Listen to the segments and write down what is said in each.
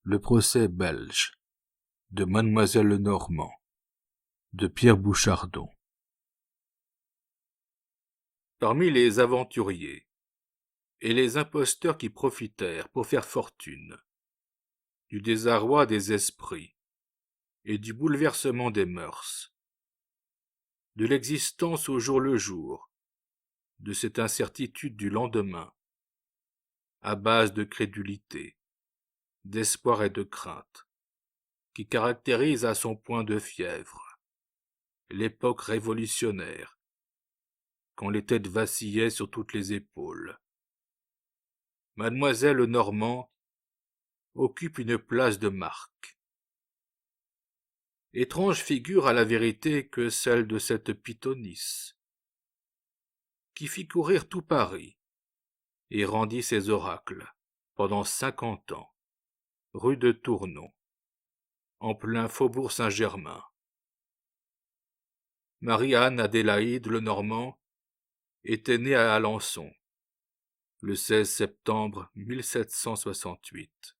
Le procès belge de Mademoiselle Lenormand de Pierre Bouchardon. Parmi les aventuriers et les imposteurs qui profitèrent pour faire fortune du désarroi des esprits et du bouleversement des mœurs, de l'existence au jour le jour, de cette incertitude du lendemain, à base de crédulité, d'espoir et de crainte, qui caractérise à son point de fièvre l'époque révolutionnaire, quand les têtes vacillaient sur toutes les épaules. Mademoiselle Lenormand occupe une place de marque. Étrange figure à la vérité que celle de cette pythonisse, qui fit courir tout Paris et rendit ses oracles pendant 50 ans, rue de Tournon, en plein faubourg Saint-Germain. Marie-Anne Adélaïde Lenormand était née à Alençon, le 16 septembre 1768,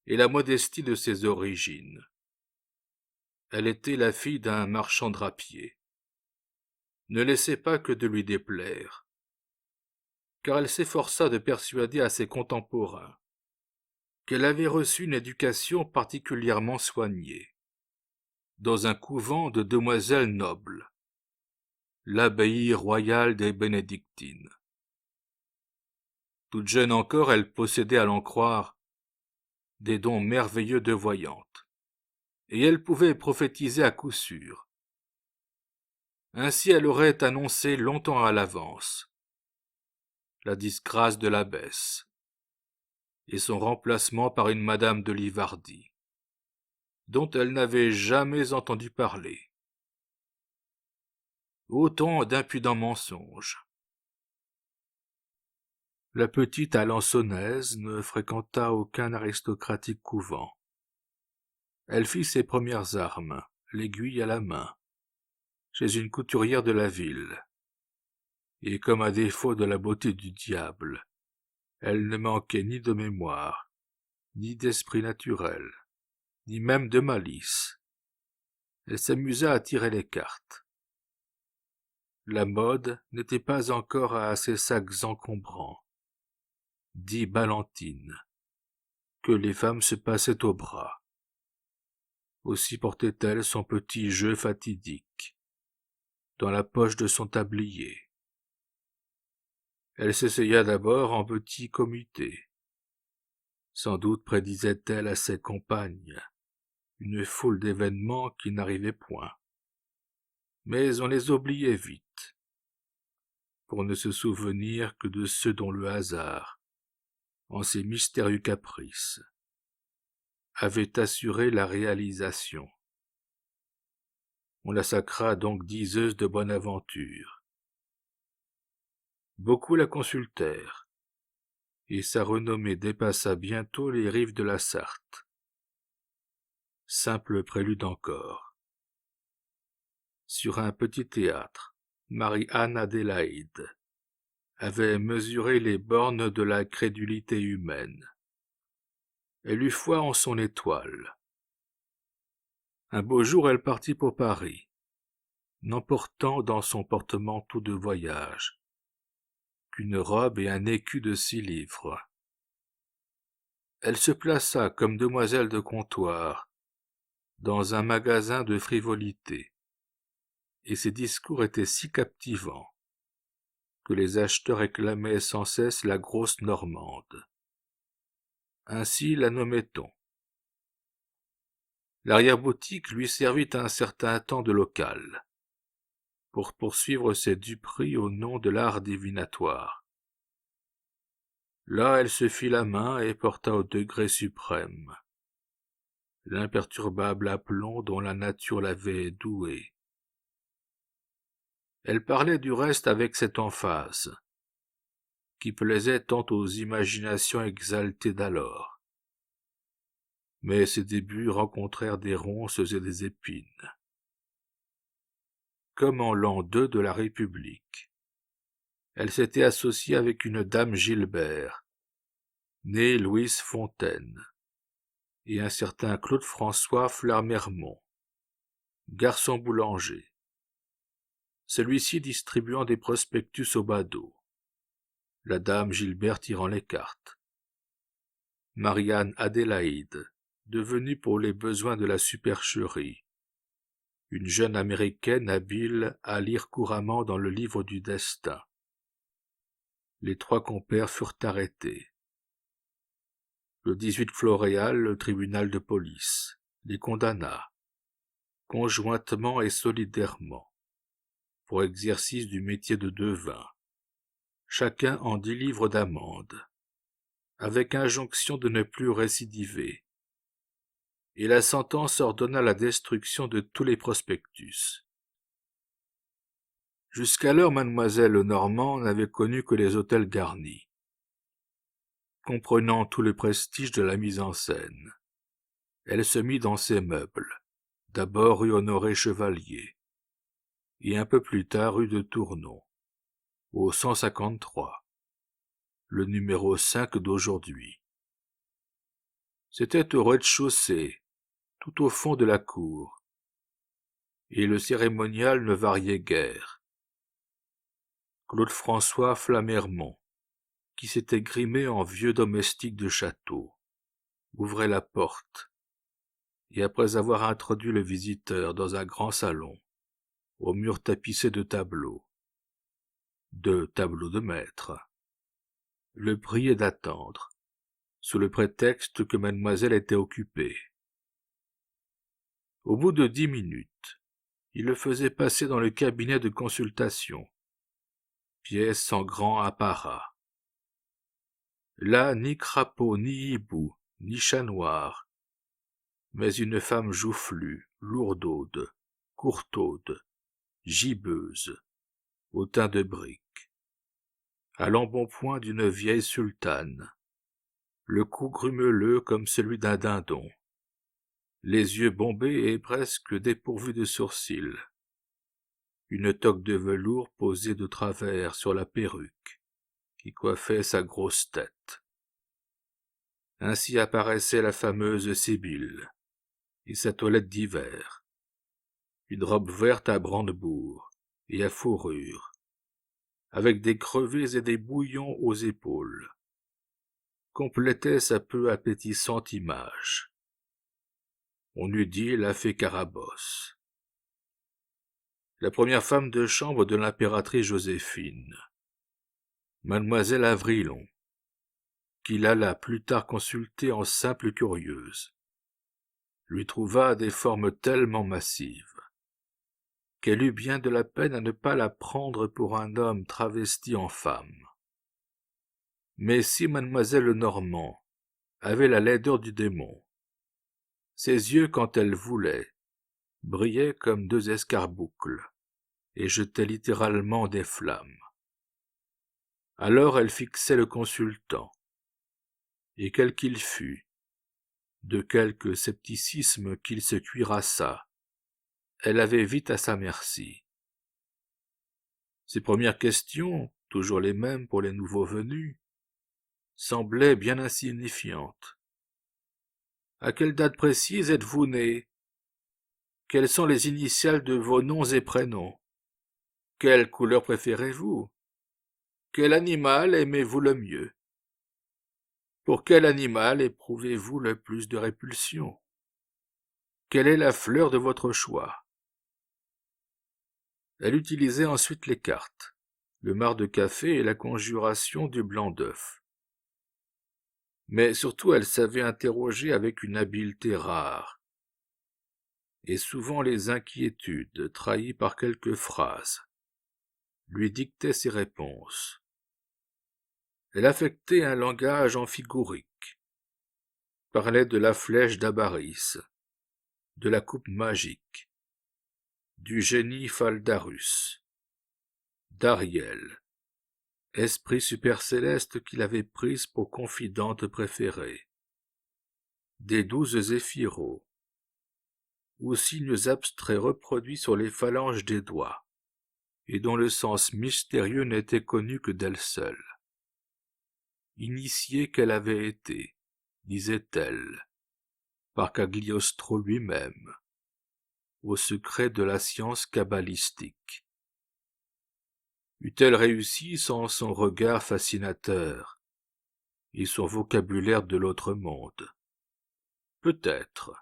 et la modestie de ses origines. Elle était la fille d'un marchand drapier. Ne laissait pas que de lui déplaire, car elle s'efforça de persuader à ses contemporains qu'elle avait reçu une éducation particulièrement soignée, dans un couvent de demoiselles nobles, l'abbaye royale des Bénédictines. Toute jeune encore, elle possédait, à l'en croire, des dons merveilleux de voyante, et elle pouvait prophétiser à coup sûr. Ainsi elle aurait annoncé longtemps à l'avance la disgrâce de l'abbesse et son remplacement par une madame de Livardy, dont elle n'avait jamais entendu parler. Autant d'impudents mensonges. La petite alençonnaise ne fréquenta aucun aristocratique couvent. Elle fit ses premières armes, l'aiguille à la main, chez une couturière de la ville, et comme à défaut de la beauté du diable, elle ne manquait ni de mémoire, ni d'esprit naturel, ni même de malice. Elle s'amusa à tirer les cartes. La mode n'était pas encore à ces sacs encombrants, dit ballantines, que les femmes se passaient au bras. Aussi portait-elle son petit jeu fatidique dans la poche de son tablier. Elle s'essaya d'abord en petit comité. Sans doute prédisait-elle à ses compagnes une foule d'événements qui n'arrivaient point. Mais on les oubliait vite, pour ne se souvenir que de ceux dont le hasard, en ses mystérieux caprices, avait assuré la réalisation. On la sacra donc diseuse de bonne aventure. Beaucoup la consultèrent, et sa renommée dépassa bientôt les rives de la Sarthe. Simple prélude encore. Sur un petit théâtre, Marie-Anne Adélaïde avait mesuré les bornes de la crédulité humaine. Elle eut foi en son étoile. Un beau jour, elle partit pour Paris, n'emportant dans son porte-manteau de voyage qu'une robe et un écu de 6 livres. Elle se plaça comme demoiselle de comptoir dans un magasin de frivolité, et ses discours étaient si captivants que les acheteurs réclamaient sans cesse la grosse Normande. Ainsi la nommait-on. L'arrière-boutique lui servit un certain temps de local, pour poursuivre ses duperies au nom de l'art divinatoire. Là, elle se fit la main et porta au degré suprême l'imperturbable aplomb dont la nature l'avait douée. Elle parlait du reste avec cette emphase, qui plaisait tant aux imaginations exaltées d'alors. Mais ses débuts rencontrèrent des ronces et des épines. Comme en l'an 2 de la République, elle s'était associée avec une dame Gilbert, née Louise Fontaine, et un certain Claude-François Flamermont, garçon boulanger, celui-ci distribuant des prospectus au badaud, la dame Gilbert tirant les cartes, Marianne Adélaïde, devenue pour les besoins de la supercherie, une jeune américaine habile à lire couramment dans le livre du destin. Les 3 compères furent arrêtés. Le 18 Floréal, le tribunal de police, les condamna, conjointement et solidairement, pour exercice du métier de devin, chacun en 10 livres d'amende, avec injonction de ne plus récidiver, et la sentence ordonna la destruction de tous les prospectus. Jusqu'alors, mademoiselle Lenormand n'avait connu que les hôtels garnis, comprenant tout le prestige de la mise en scène. Elle se mit dans ses meubles, d'abord rue Honoré-Chevalier, et un peu plus tard rue de Tournon, au 153, le numéro 5 d'aujourd'hui. C'était au rez-de-chaussée, tout au fond de la cour, et le cérémonial ne variait guère. Claude-François Flamermont, qui s'était grimé en vieux domestique de château, ouvrait la porte, et après avoir introduit le visiteur dans un grand salon, aux murs tapissés de tableaux de maître, le priait d'attendre, sous le prétexte que mademoiselle était occupée. Au bout de 10 minutes, il le faisait passer dans le cabinet de consultation, pièce sans grand apparat. Là, ni crapaud, ni hibou, ni chat noir, mais une femme joufflue, lourdaude, courtaude, gibbeuse, au teint de brique, à l'embonpoint d'une vieille sultane, le cou grumeleux comme celui d'un dindon, les yeux bombés et presque dépourvus de sourcils, une toque de velours posée de travers sur la perruque qui coiffait sa grosse tête. Ainsi apparaissait la fameuse Sibylle, et sa toilette d'hiver, une robe verte à brandebourgs et à fourrure, avec des crevés et des bouillons aux épaules, complétait sa peu appétissante image. On eût dit la fée Carabosse, la première femme de chambre de l'impératrice Joséphine, mademoiselle Avrillon, qu'il alla plus tard consulter en simple curieuse, lui trouva des formes tellement massives qu'elle eut bien de la peine à ne pas la prendre pour un homme travesti en femme. Mais si mademoiselle Lenormand avait la laideur du démon, ses yeux, quand elle voulait, brillaient comme 2 escarboucles et jetaient littéralement des flammes. Alors elle fixait le consultant, et quel qu'il fût, de quelque scepticisme qu'il se cuirassât, elle avait vite à sa merci. Ses premières questions, toujours les mêmes pour les nouveaux venus, semblaient bien insignifiantes. À quelle date précise êtes-vous né? Quelles sont les initiales de vos noms et prénoms? Quelle couleur préférez-vous? Quel animal aimez-vous le mieux? Pour quel animal éprouvez-vous le plus de répulsion? Quelle est la fleur de votre choix? Elle utilisait ensuite les cartes, le marc de café et la conjuration du blanc d'œuf. Mais surtout elle savait interroger avec une habileté rare, et souvent les inquiétudes, trahies par quelques phrases, lui dictaient ses réponses. Elle affectait un langage amphigourique, parlait de la flèche d'Abaris, de la coupe magique, du génie Faldarus, d'Ariel, esprit supercéleste qu'il avait prise pour confidente préférée, des 12 zéphiros, ou signes abstraits reproduits sur les phalanges des doigts, et dont le sens mystérieux n'était connu que d'elle seule. Initiée qu'elle avait été, disait-elle, par Cagliostro lui-même, au secret de la science kabbalistique. Eût-elle réussi sans son regard fascinateur et son vocabulaire de l'autre monde? Peut-être.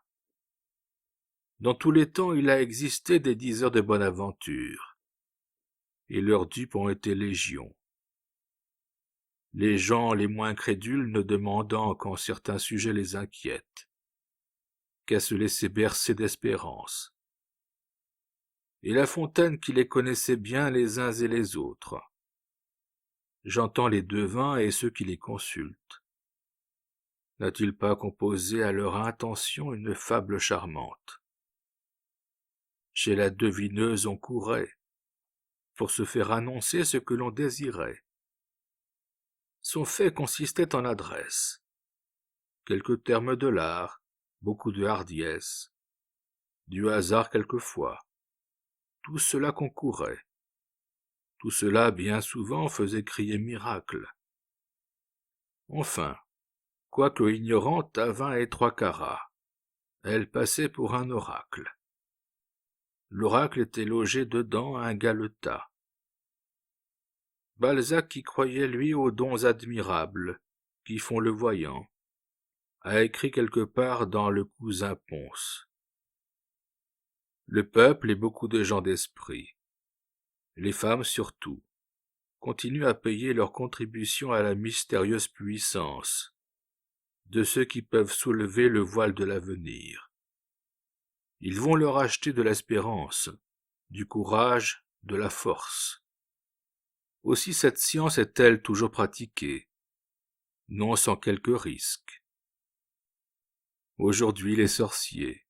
Dans tous les temps, il a existé des diseurs de bonne aventure, et leurs dupes ont été légion. Les gens les moins crédules ne demandant quand certains sujets les inquiètent, qu'à se laisser bercer d'espérance. Et La Fontaine qui les connaissait bien les uns et les autres. J'entends les devins et ceux qui les consultent. N'a-t-il pas composé à leur intention une fable charmante? Chez la devineuse on courait, pour se faire annoncer ce que l'on désirait. Son fait consistait en adresse, quelques termes de l'art, beaucoup de hardiesse, du hasard quelquefois. Tout cela concourait. Tout cela bien souvent faisait crier miracle. Enfin, quoique ignorante à 20 3 carats, elle passait pour un oracle. L'oracle était logé dedans un galetas. Balzac, qui croyait lui aux dons admirables qui font le voyant, a écrit quelque part dans le cousin Pons. Le peuple et beaucoup de gens d'esprit, les femmes surtout, continuent à payer leur contribution à la mystérieuse puissance de ceux qui peuvent soulever le voile de l'avenir. Ils vont leur acheter de l'espérance, du courage, de la force. Aussi cette science est-elle toujours pratiquée, non sans quelques risques. Aujourd'hui les sorciers,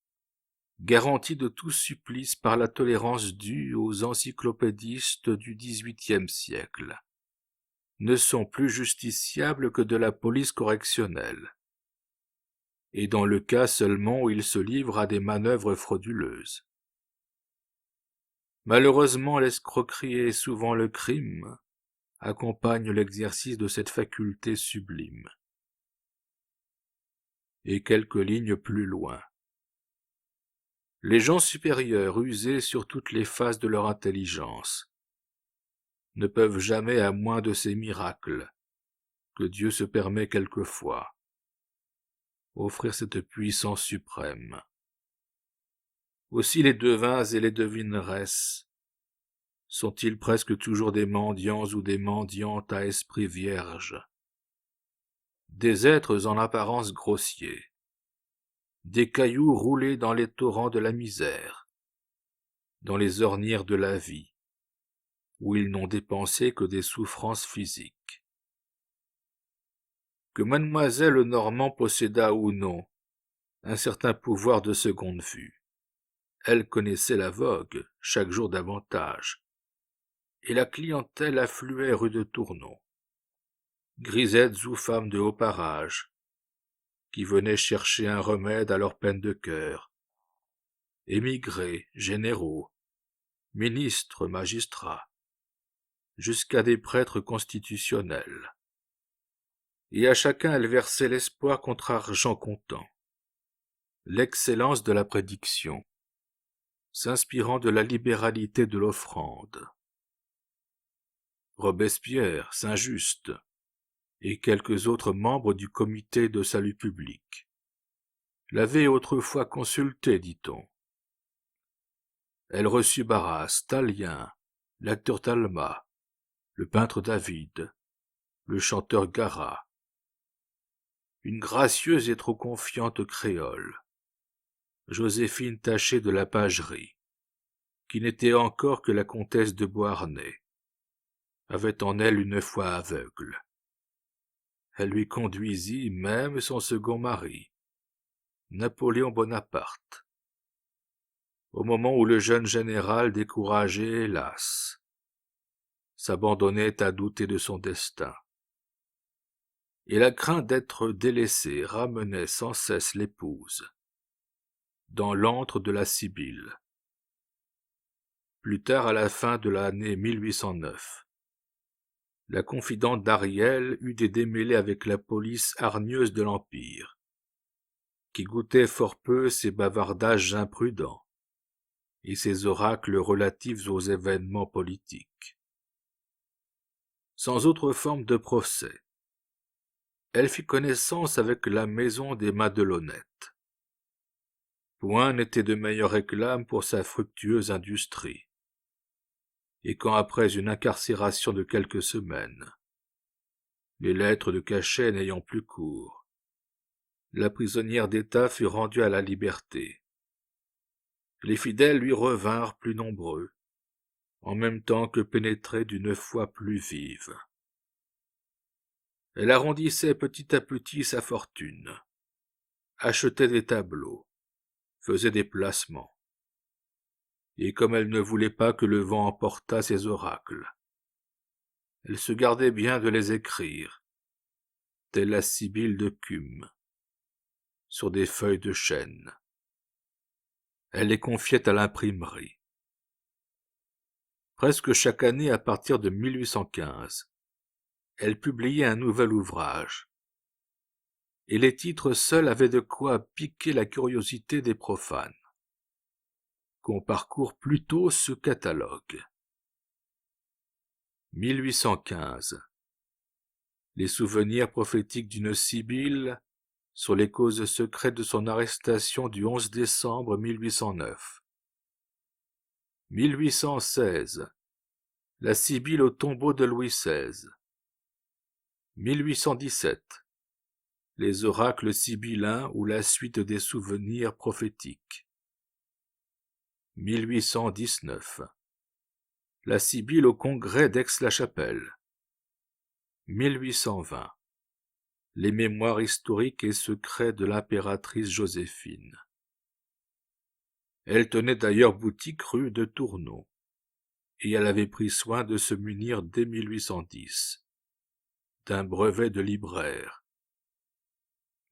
garantis de tout supplice par la tolérance due aux encyclopédistes du XVIIIe siècle, ne sont plus justiciables que de la police correctionnelle, et dans le cas seulement où ils se livrent à des manœuvres frauduleuses. Malheureusement, l'escroquerie et souvent le crime accompagnent l'exercice de cette faculté sublime. Et quelques lignes plus loin. Les gens supérieurs, usés sur toutes les phases de leur intelligence, ne peuvent jamais, à moins de ces miracles que Dieu se permet quelquefois, offrir cette puissance suprême. Aussi les devins et les devineresses sont-ils presque toujours des mendiants ou des mendiantes à esprit vierge, des êtres en apparence grossiers, des cailloux roulés dans les torrents de la misère, dans les ornières de la vie, où ils n'ont dépensé que des souffrances physiques. Que mademoiselle Normand possédât ou non un certain pouvoir de seconde vue, elle connaissait la vogue chaque jour davantage, et la clientèle affluait rue de Tournon. Grisettes ou femmes de haut parage, qui venaient chercher un remède à leurs peines de cœur, émigrés, généraux, ministres, magistrats, jusqu'à des prêtres constitutionnels. Et à chacun elle versait l'espoir contre argent comptant, l'excellence de la prédiction, s'inspirant de la libéralité de l'offrande. Robespierre, Saint-Just, et quelques autres membres du comité de salut public l'avaient autrefois consulté, dit-on. Elle reçut Barras, Tallien, l'acteur Talma, le peintre David, le chanteur Garat, une gracieuse et trop confiante créole, Joséphine tachée de la pagerie, qui n'était encore que la comtesse de Beauharnais, avait en elle une foi aveugle. Elle lui conduisit même son second mari, Napoléon Bonaparte, au moment où le jeune général découragé, hélas, s'abandonnait à douter de son destin. Et la crainte d'être délaissé ramenait sans cesse l'épouse dans l'antre de la Sibylle. Plus tard, à la fin de l'année 1809, la confidente d'Ariel eut des démêlés avec la police hargneuse de l'Empire, qui goûtait fort peu ses bavardages imprudents et ses oracles relatifs aux événements politiques. Sans autre forme de procès, elle fit connaissance avec la maison des Madelonnettes. Point n'était de meilleure réclame pour sa fructueuse industrie. Et quand après une incarcération de quelques semaines, les lettres de cachet n'ayant plus cours, la prisonnière d'État fut rendue à la liberté, les fidèles lui revinrent plus nombreux, en même temps que pénétrés d'une foi plus vive. Elle arrondissait petit à petit sa fortune, achetait des tableaux, faisait des placements, et comme elle ne voulait pas que le vent emportât ses oracles, elle se gardait bien de les écrire, telle la Sibylle de Cumes, sur des feuilles de chêne. Elle les confiait à l'imprimerie. Presque chaque année à partir de 1815, elle publiait un nouvel ouvrage, et les titres seuls avaient de quoi piquer la curiosité des profanes. Qu'on parcourt plutôt ce catalogue. 1815. Les souvenirs prophétiques d'une Sibylle sur les causes secrètes de son arrestation du 11 décembre 1809. 1816. La Sibylle au tombeau de Louis XVI. 1817. Les oracles sibyllins ou la suite des souvenirs prophétiques. 1819. La Sibylle au congrès d'Aix-la-Chapelle. 1820. Les mémoires historiques et secrets de l'impératrice Joséphine. Elle tenait d'ailleurs boutique rue de Tournon, et elle avait pris soin de se munir dès 1810 d'un brevet de libraire.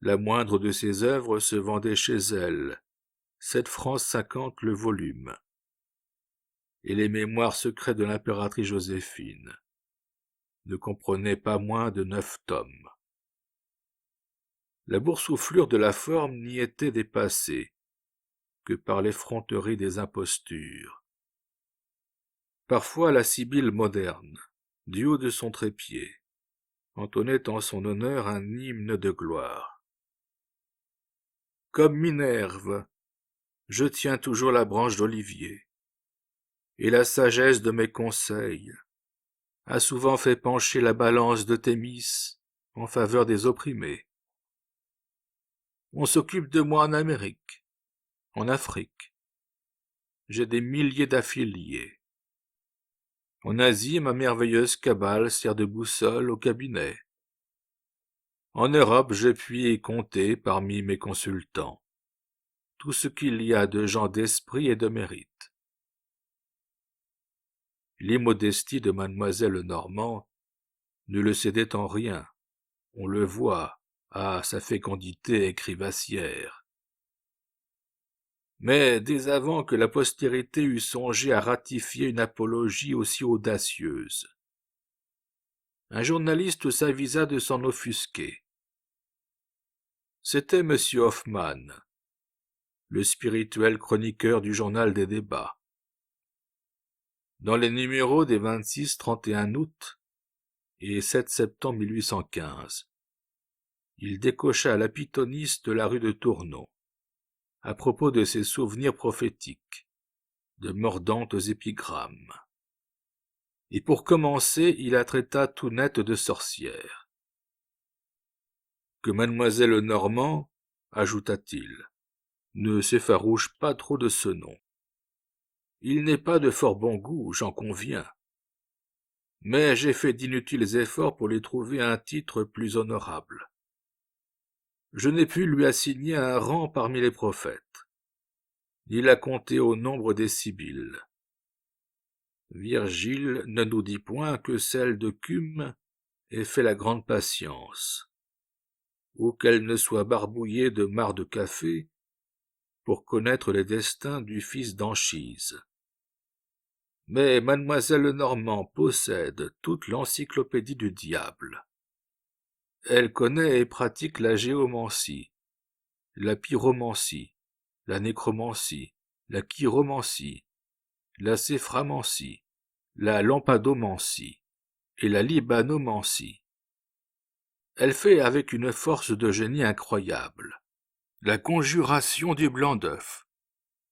La moindre de ses œuvres se vendait chez elle, 7,50 francs le volume, et les mémoires secrets de l'impératrice Joséphine ne comprenaient pas moins de 9 tomes. La boursouflure de la forme n'y était dépassée que par l'effronterie des impostures. Parfois la Sibylle moderne, du haut de son trépied, entonnait en son honneur un hymne de gloire. Comme Minerve, je tiens toujours la branche d'olivier, et la sagesse de mes conseils a souvent fait pencher la balance de Thémis en faveur des opprimés. On s'occupe de moi en Amérique, en Afrique. J'ai des milliers d'affiliés. En Asie, ma merveilleuse cabale sert de boussole au cabinet. En Europe, je puis y compter parmi mes consultants tout ce qu'il y a de gens d'esprit et de mérite. L'immodestie de mademoiselle Normand ne le cédait en rien, on le voit, à sa fécondité écrivassière. Mais dès avant que la postérité eût songé à ratifier une apologie aussi audacieuse, un journaliste s'avisa de s'en offusquer. C'était M. Hoffmann, le spirituel chroniqueur du journal des débats. Dans les numéros des 26-31 août et 7 septembre 1815, il décocha à la pythonisse de la rue de Tournon, à propos de ses souvenirs prophétiques, de mordantes épigrammes. Et pour commencer, il la traita tout net de sorcière. Que mademoiselle Normand, ajouta-t-il, ne s'effarouche pas trop de ce nom. Il n'est pas de fort bon goût, j'en conviens. Mais j'ai fait d'inutiles efforts pour lui trouver un titre plus honorable. Je n'ai pu lui assigner un rang parmi les prophètes, ni la compter au nombre des sibylles. Virgile ne nous dit point que celle de Cumes ait fait la grande patience, ou qu'elle ne soit barbouillée de marc de café pour connaître les destins du fils d'Anchise. Mais mademoiselle Normand possède toute l'encyclopédie du diable. Elle connaît et pratique la géomancie, la pyromancie, la nécromancie, la chiromancie, la séphramancie, la lampadomancie et la libanomancie. Elle fait avec une force de génie incroyable la conjuration du blanc d'œuf,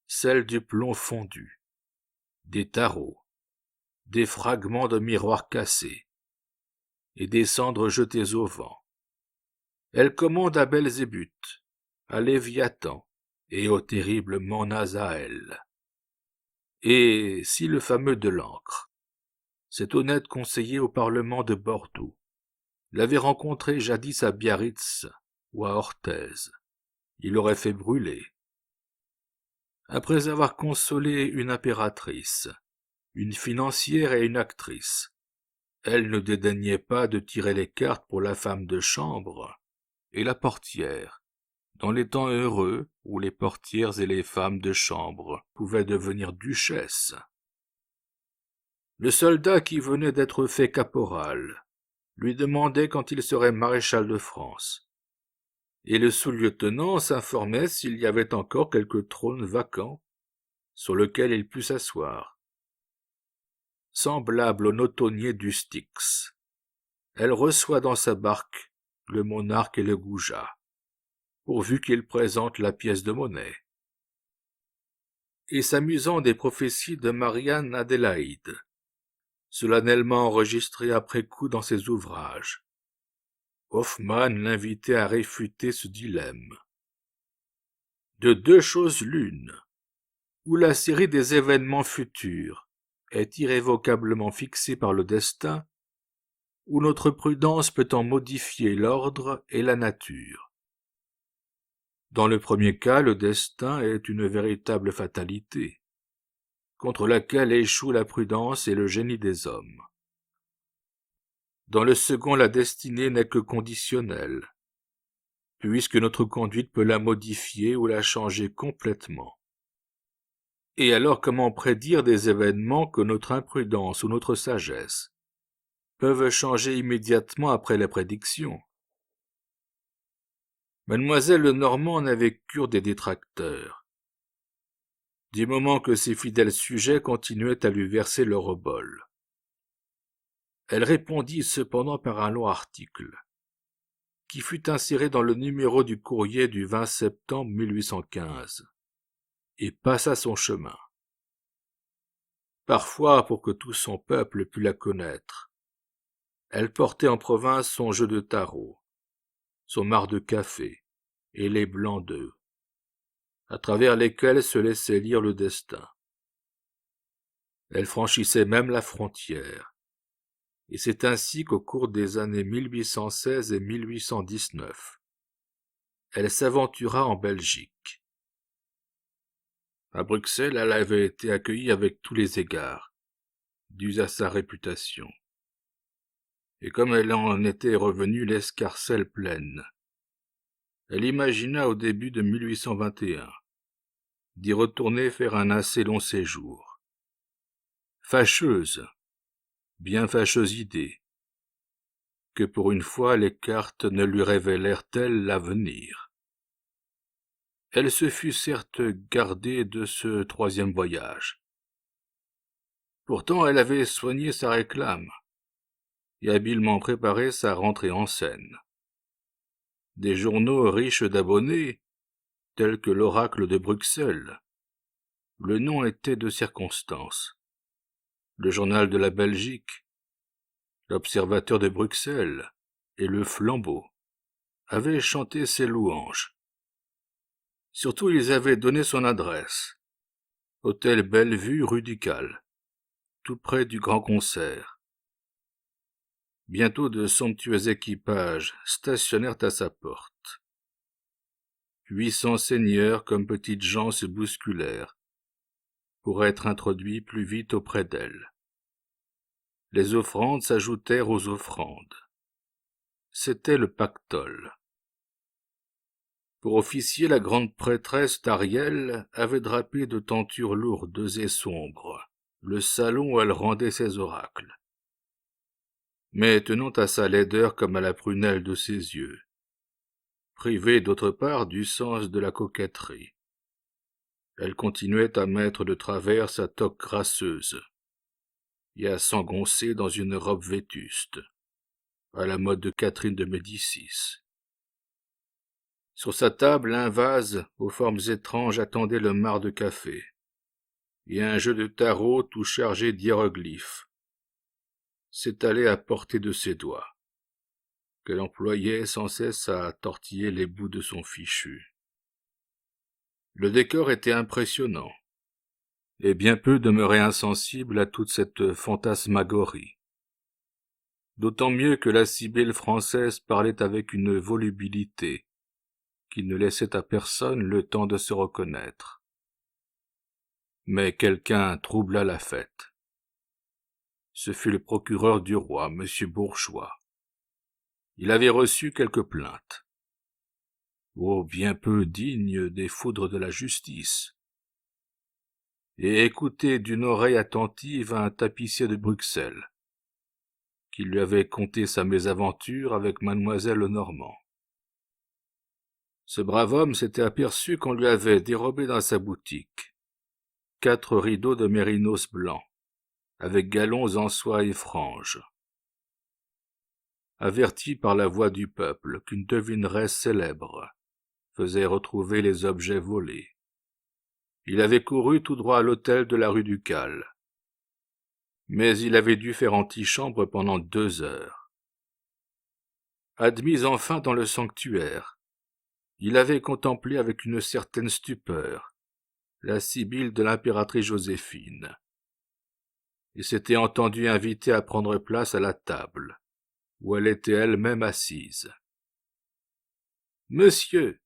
celle du plomb fondu, des tarots, des fragments de miroirs cassés et des cendres jetées au vent. Elle commande à Belzébuth, à Léviathan et au terrible Manazaael. Et si le fameux de l'encre, cet honnête conseiller au Parlement de Bordeaux, l'avait rencontré jadis à Biarritz ou à Orthez, il l'aurait fait brûler. Après avoir consolé une impératrice, une financière et une actrice, elle ne dédaignait pas de tirer les cartes pour la femme de chambre et la portière, dans les temps heureux où les portières et les femmes de chambre pouvaient devenir duchesses. Le soldat qui venait d'être fait caporal lui demandait quand il serait maréchal de France, et le sous-lieutenant s'informait s'il y avait encore quelque trône vacant sur lequel il pût s'asseoir. Semblable au notonnier du Styx, elle reçoit dans sa barque le monarque et le goujat, pourvu qu'il présente la pièce de monnaie. Et s'amusant des prophéties de Marianne Adélaïde, solennellement enregistrées après coup dans ses ouvrages, Hoffmann l'invitait à réfuter ce dilemme. De deux choses l'une, ou la série des événements futurs est irrévocablement fixée par le destin, ou notre prudence peut en modifier l'ordre et la nature. Dans le premier cas, le destin est une véritable fatalité, contre laquelle échouent la prudence et le génie des hommes. Dans le second, la destinée n'est que conditionnelle, puisque notre conduite peut la modifier ou la changer complètement. Et alors comment prédire des événements que notre imprudence ou notre sagesse peuvent changer immédiatement après la prédiction? Mademoiselle Lenormand n'avait cure des détracteurs, du moment que ses fidèles sujets continuaient à lui verser leur obole. Elle répondit cependant par un long article, qui fut inséré dans le numéro du Courrier du 20 septembre 1815, et passa son chemin. Parfois, pour que tout son peuple pût la connaître, elle portait en province son jeu de tarot, son marc de café et les blancs d'œufs, à travers lesquels se laissait lire le destin. Elle franchissait même la frontière, et c'est ainsi qu'au cours des années 1816 et 1819, elle s'aventura en Belgique. À Bruxelles, elle avait été accueillie avec tous les égards, dus à sa réputation. Et comme elle en était revenue l'escarcelle pleine, elle imagina au début de 1821 d'y retourner faire un assez long séjour. Fâcheuse, bien fâcheuse idée, que pour une fois les cartes ne lui révélèrent-elles l'avenir. Elle se fut certes gardée de ce troisième voyage. Pourtant elle avait soigné sa réclame et habilement préparé sa rentrée en scène. Des journaux riches d'abonnés, tels que l'Oracle de Bruxelles, le Nom était de circonstance, le Journal de la Belgique, l'Observateur de Bruxelles et le Flambeau avaient chanté ses louanges. Surtout ils avaient donné son adresse, hôtel Bellevue rue du Cal, tout près du Grand Concert. Bientôt de somptueux équipages stationnèrent à sa porte. 800 seigneurs comme petites gens se bousculèrent pour être introduits plus vite auprès d'elle. Les offrandes s'ajoutèrent aux offrandes. C'était le pactole. Pour officier, la grande prêtresse d'Ariel avait drapé de tentures lourdes et sombres le salon où elle rendait ses oracles. Mais tenant à sa laideur comme à la prunelle de ses yeux, privée d'autre part du sens de la coquetterie. Elle continuait à mettre de travers sa toque grasseuse et à s'engoncer dans une robe vétuste, à la mode de Catherine de Médicis. Sur sa table, un vase aux formes étranges attendait le marc de café, et un jeu de tarot tout chargé d'hiéroglyphes s'étalait à portée de ses doigts, qu'elle employait sans cesse à tortiller les bouts de son fichu. Le décor était impressionnant, et bien peu demeuraient insensibles à toute cette fantasmagorie. D'autant mieux que la sibylle française parlait avec une volubilité qui ne laissait à personne le temps de se reconnaître. Mais quelqu'un troubla la fête. Ce fut le procureur du roi, M. Bourgeois. Il avait reçu quelques plaintes. Oh, bien peu dignes des foudres de la justice. Et écoutait d'une oreille attentive un tapissier de Bruxelles, qui lui avait conté sa mésaventure avec mademoiselle Lenormand. Ce brave homme s'était aperçu qu'on lui avait dérobé dans sa boutique 4 rideaux de mérinos blanc, avec galons en soie et franges. Averti par la voix du peuple qu'une devineresse célèbre faisait retrouver les objets volés, il avait couru tout droit à l'hôtel de la rue du Cal. Mais il avait dû faire antichambre pendant 2 heures. Admis enfin dans le sanctuaire, il avait contemplé avec une certaine stupeur la sibylle de l'impératrice Joséphine, et s'était entendu inviter à prendre place à la table, où elle était elle-même assise. « Monsieur !»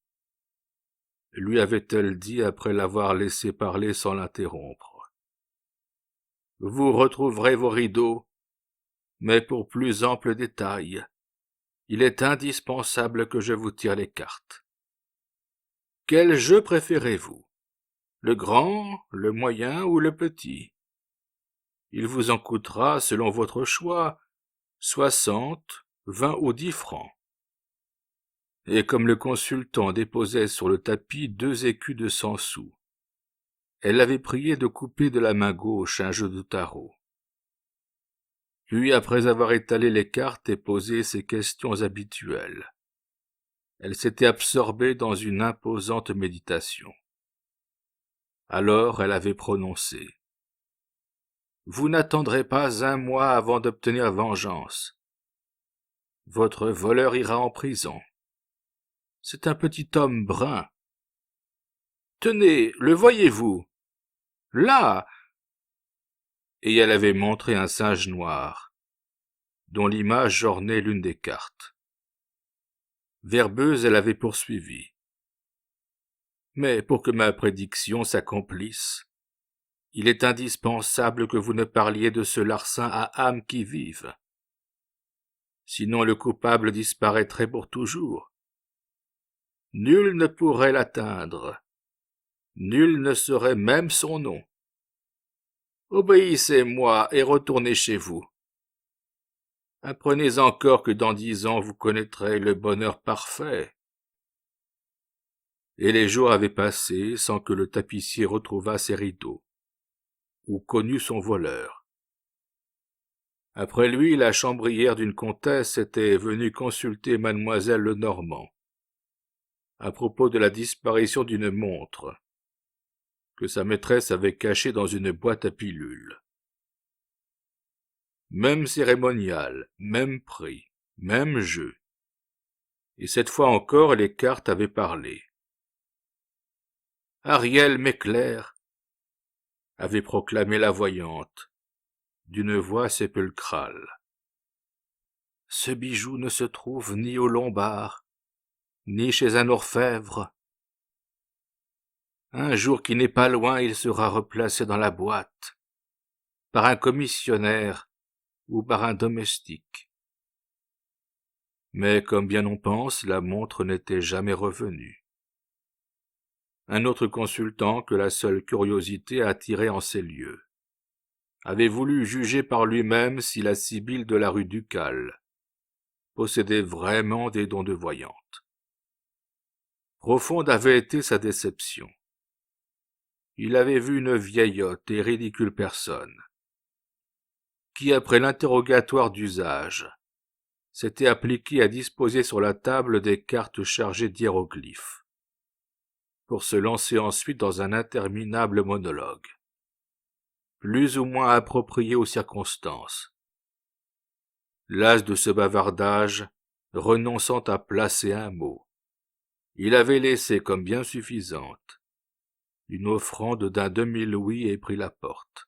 lui avait-elle dit après l'avoir laissé parler sans l'interrompre. « Vous retrouverez vos rideaux, mais pour plus ample détail, il est indispensable que je vous tire les cartes. Quel jeu préférez-vous? Le grand, le moyen ou le petit? Il vous en coûtera, selon votre choix, 60, 20 ou 10 francs. » Et comme le consultant déposait sur le tapis 2 écus de 100 sous, elle l'avait prié de couper de la main gauche un jeu de tarot. Puis, après avoir étalé les cartes et posé ses questions habituelles, elle s'était absorbée dans une imposante méditation. Alors elle avait prononcé: « Vous n'attendrez pas 1 mois avant d'obtenir vengeance. Votre voleur ira en prison. C'est un petit homme brun. Tenez, le voyez-vous? Là !» Et elle avait montré un singe noir, dont l'image ornait l'une des cartes. Verbeuse, elle avait poursuivi: « Mais pour que ma prédiction s'accomplisse, il est indispensable que vous ne parliez de ce larcin à âme qui vive. Sinon le coupable disparaîtrait pour toujours. Nul ne pourrait l'atteindre. Nul ne saurait même son nom. Obéissez-moi et retournez chez vous. Apprenez encore que dans 10 ans vous connaîtrez le bonheur parfait. » Et les jours avaient passé sans que le tapissier retrouvât ses rideaux, ou connût son voleur. Après lui, la chambrière d'une comtesse était venue consulter mademoiselle Lenormand à propos de la disparition d'une montre que sa maîtresse avait cachée dans une boîte à pilules. Même cérémonial, même prix, même jeu. Et cette fois encore, les cartes avaient parlé. « Ariel m'éclaire !» avait proclamé la voyante, d'une voix sépulcrale. « Ce bijou ne se trouve ni au Lombard, ni chez un orfèvre. Un jour qui n'est pas loin, il sera replacé dans la boîte, par un commissionnaire ou par un domestique. » Mais comme bien on pense, la montre n'était jamais revenue. Un autre consultant que la seule curiosité attirait en ces lieux avait voulu juger par lui-même si la sibylle de la rue Ducal possédait vraiment des dons de voyante. Profonde avait été sa déception. Il avait vu une vieillotte et ridicule personne, qui, après l'interrogatoire d'usage, s'était appliquée à disposer sur la table des cartes chargées d'hiéroglyphes, pour se lancer ensuite dans un interminable monologue, plus ou moins approprié aux circonstances. Las de ce bavardage, renonçant à placer un mot, il avait laissé comme bien suffisante une offrande d'un demi-louis et pris la porte.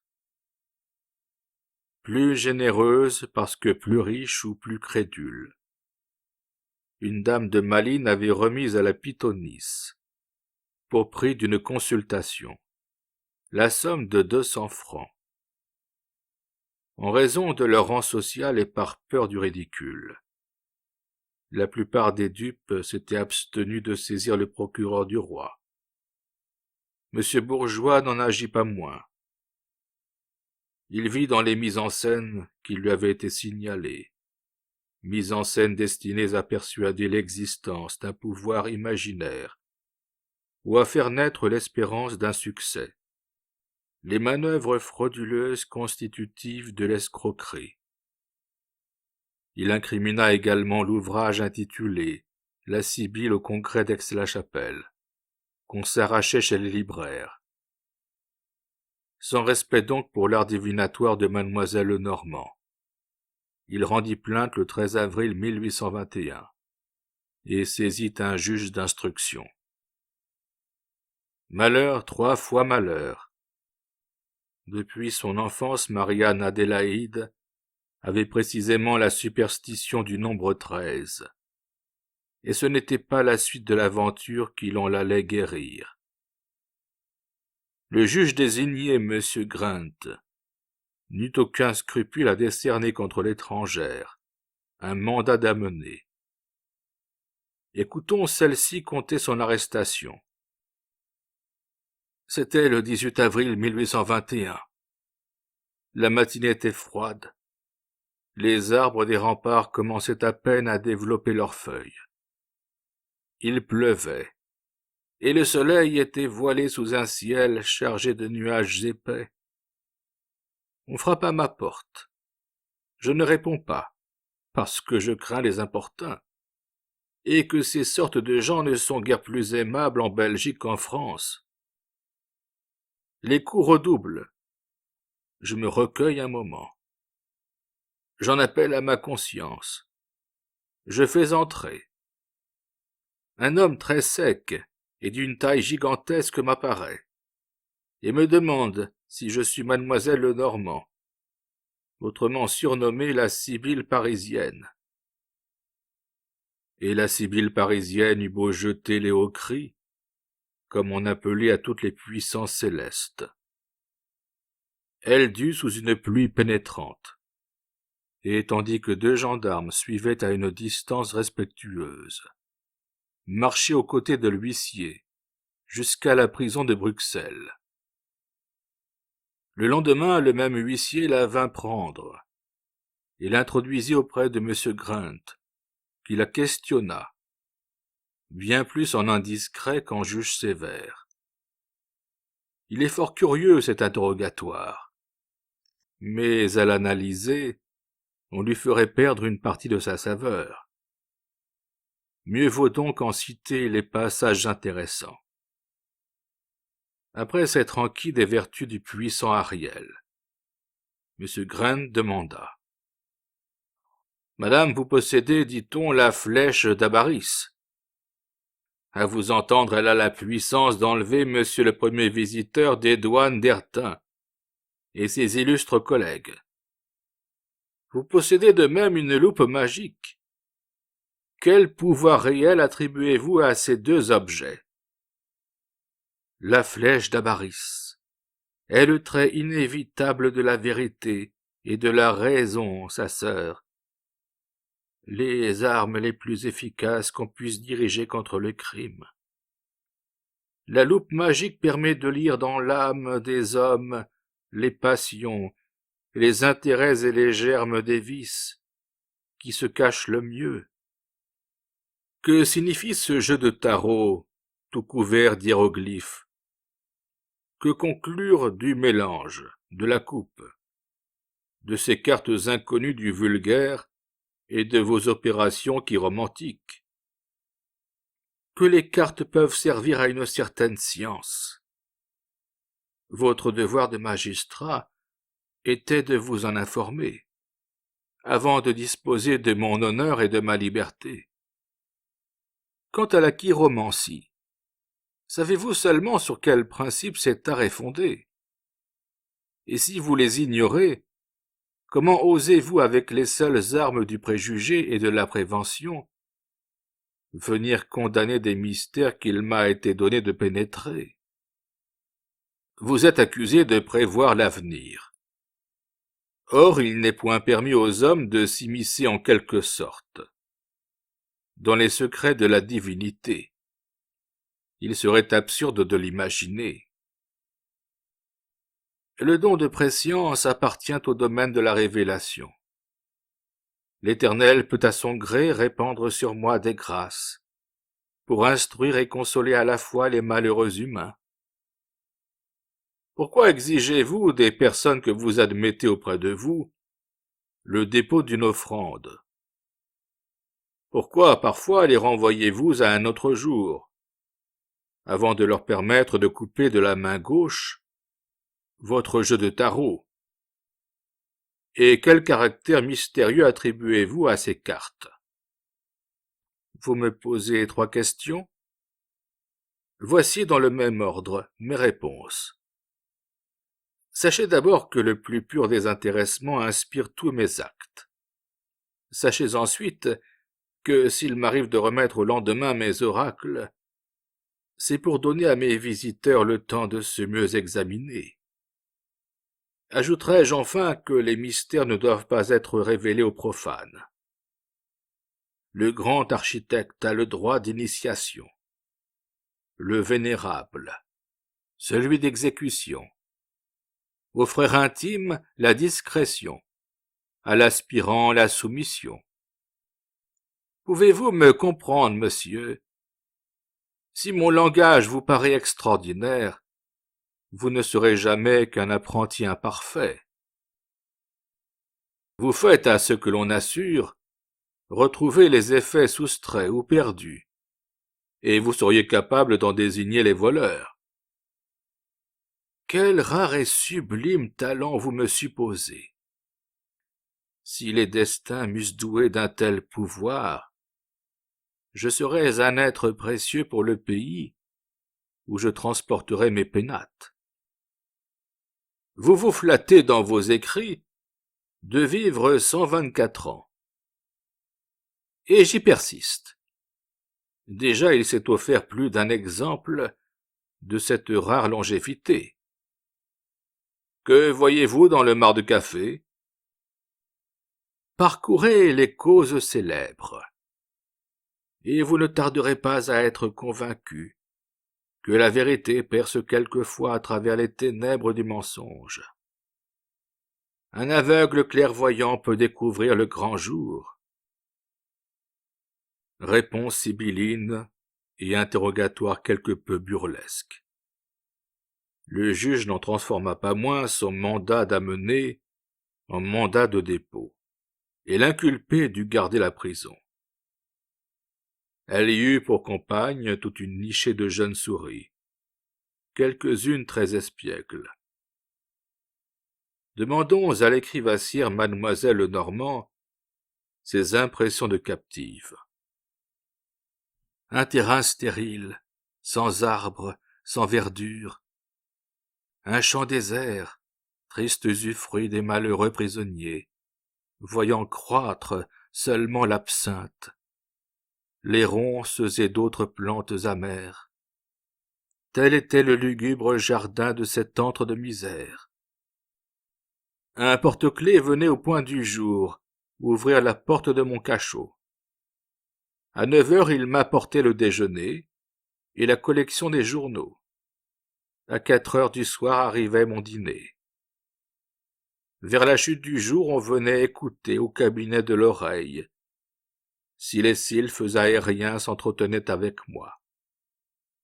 Plus généreuse parce que plus riche ou plus crédule. Une dame de Malines avait remis à la pythonisse, pour prix d'une consultation, la somme de 200 francs. En raison de leur rang social et par peur du ridicule. La plupart des dupes s'étaient abstenus de saisir le procureur du roi. Monsieur Bourgeois n'en agit pas moins. Il vit dans les mises en scène qui lui avaient été signalées, mises en scène destinées à persuader l'existence d'un pouvoir imaginaire, ou à faire naître l'espérance d'un succès, les manœuvres frauduleuses constitutives de l'escroquerie. Il incrimina également l'ouvrage intitulé « La Sibylle au congrès d'Aix-la-Chapelle », qu'on s'arrachait chez les libraires. Sans respect donc pour l'art divinatoire de mademoiselle Lenormand, il rendit plainte le 13 avril 1821 et saisit un juge d'instruction. Malheur, 3 fois malheur. Depuis son enfance, Marianne Adélaïde avait précisément la superstition du nombre 13, et ce n'était pas la suite de l'aventure qui l'en l'allait guérir. Le juge désigné, M. Grant, n'eut aucun scrupule à décerner contre l'étrangère un mandat d'amener. Écoutons celle-ci conter son arrestation. C'était le 18 avril 1821. La matinée était froide. Les arbres des remparts commençaient à peine à développer leurs feuilles. Il pleuvait, et le soleil était voilé sous un ciel chargé de nuages épais. On frappe à ma porte. Je ne réponds pas, parce que je crains les importuns, et que ces sortes de gens ne sont guère plus aimables en Belgique qu'en France. Les coups redoublent. Je me recueille un moment. J'en appelle à ma conscience. Je fais entrer. Un homme très sec et d'une taille gigantesque m'apparaît, et me demande si je suis mademoiselle Lenormand, autrement surnommée la Sibylle parisienne. Et la Sibylle parisienne eut beau jeter les hauts cris, comme on appelait à toutes les puissances célestes. Elle dut sous une pluie pénétrante, et tandis que 2 gendarmes suivaient à une distance respectueuse, marcher aux côtés de l'huissier jusqu'à la prison de Bruxelles. Le lendemain, le même huissier la vint prendre et l'introduisit auprès de M. Grant, qui la questionna, bien plus en indiscret qu'en juge sévère. Il est fort curieux, cet interrogatoire, mais à l'analyser, on lui ferait perdre une partie de sa saveur. Mieux vaut donc en citer les passages intéressants. Après s'être enquis des vertus du puissant Ariel, M. Grant demanda. « Madame, vous possédez, dit-on, la flèche d'Abaris. À vous entendre, elle a la puissance d'enlever monsieur le premier visiteur des douanes d'Ertin et ses illustres collègues. Vous possédez de même une loupe magique. Quel pouvoir réel attribuez-vous à ces 2 objets? La flèche d'Abaris est le trait inévitable de la vérité et de la raison, sa sœur. Les armes les plus efficaces qu'on puisse diriger contre le crime. La loupe magique permet de lire dans l'âme des hommes les passions, les intérêts et les germes des vices, qui se cachent le mieux. Que signifie ce jeu de tarot tout couvert d'hiéroglyphes. Que conclure du mélange, de la coupe, de ces cartes inconnues du vulgaire et de vos opérations chiromantiques? Que les cartes peuvent servir à une certaine science. Votre devoir de magistrat était de vous en informer, avant de disposer de mon honneur et de ma liberté. Quant à la chiromancie, savez-vous seulement sur quel principe cet art est fondé? Et si vous les ignorez, comment osez-vous, avec les seules armes du préjugé et de la prévention, venir condamner des mystères qu'il m'a été donné de pénétrer? Vous êtes accusé de prévoir l'avenir. Or, il n'est point permis aux hommes de s'immiscer en quelque sorte dans les secrets de la divinité. Il serait absurde de l'imaginer. Le don de prescience appartient au domaine de la révélation. L'Éternel peut à son gré répandre sur moi des grâces, pour instruire et consoler à la fois les malheureux humains. Pourquoi exigez-vous des personnes que vous admettez auprès de vous le dépôt d'une offrande? Pourquoi parfois les renvoyez-vous à un autre jour, avant de leur permettre de couper de la main gauche votre jeu de tarot? Et quel caractère mystérieux attribuez-vous à ces cartes? Vous me posez 3 questions? Voici dans le même ordre mes réponses. Sachez d'abord que le plus pur désintéressement inspire tous mes actes. Sachez ensuite que s'il m'arrive de remettre au lendemain mes oracles, c'est pour donner à mes visiteurs le temps de se mieux examiner. Ajouterai-je enfin que les mystères ne doivent pas être révélés aux profanes. Le grand architecte a le droit d'initiation, le vénérable, celui d'exécution, au frère intime la discrétion, à l'aspirant la soumission. Pouvez-vous me comprendre, monsieur? Si mon langage vous paraît extraordinaire, vous ne serez jamais qu'un apprenti imparfait. Vous faites à ce que l'on assure retrouver les effets soustraits ou perdus, et vous seriez capable d'en désigner les voleurs. Quel rare et sublime talent vous me supposez! Si les destins m'eussent doué d'un tel pouvoir, je serais un être précieux pour le pays où je transporterais mes pénates. Vous vous flattez dans vos écrits de vivre 124 ans. Et j'y persiste. Déjà il s'est offert plus d'un exemple de cette rare longévité. Que voyez-vous dans le mar de café? Parcourez les causes célèbres, et vous ne tarderez pas à être convaincu que la vérité perce quelquefois à travers les ténèbres du mensonge. Un aveugle clairvoyant peut découvrir le grand jour. Réponse sibylline et interrogatoire quelque peu burlesque. Le juge n'en transforma pas moins son mandat d'amener en mandat de dépôt, et l'inculpé dut garder la prison. Elle y eut pour compagne toute une nichée de jeunes souris, quelques-unes très espiègles. Demandons à l'écrivassière mademoiselle Lenormand ses impressions de captive. Un terrain stérile, sans arbres, sans verdure, un champ désert, tristes usufruits des malheureux prisonniers, voyant croître seulement l'absinthe, les ronces et d'autres plantes amères. Tel était le lugubre jardin de cet antre de misère. Un porte-clés venait au point du jour ouvrir la porte de mon cachot. À 9 heures, il m'apportait le déjeuner et la collection des journaux. À 4 heures du soir arrivait mon dîner. Vers la chute du jour, on venait écouter au cabinet de l'oreille si les sylphes aériens s'entretenaient avec moi.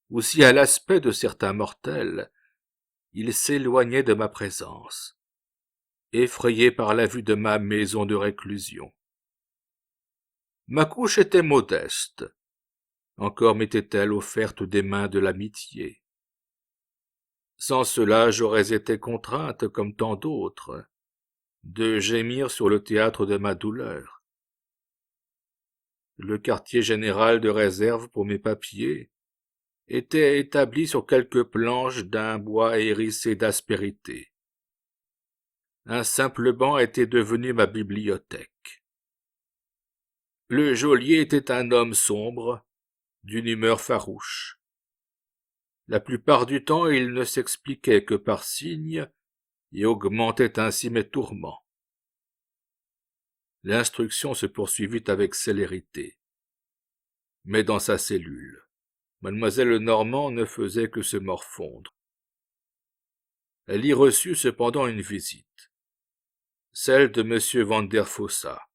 ou si à l'aspect de certains mortels, il s'éloignait de ma présence, effrayé par la vue de ma maison de réclusion. Ma couche était modeste, encore m'était-elle offerte des mains de l'amitié. Sans cela, j'aurais été contrainte, comme tant d'autres, de gémir sur le théâtre de ma douleur. Le quartier général de réserve pour mes papiers était établi sur quelques planches d'un bois hérissé d'aspérité. Un simple banc était devenu ma bibliothèque. Le geôlier était un homme sombre, d'une humeur farouche. La plupart du temps, il ne s'expliquait que par signes et augmentait ainsi mes tourments. L'instruction se poursuivit avec célérité. Mais dans sa cellule, mademoiselle Normand ne faisait que se morfondre. Elle y reçut cependant une visite, celle de M. Van der Fossa,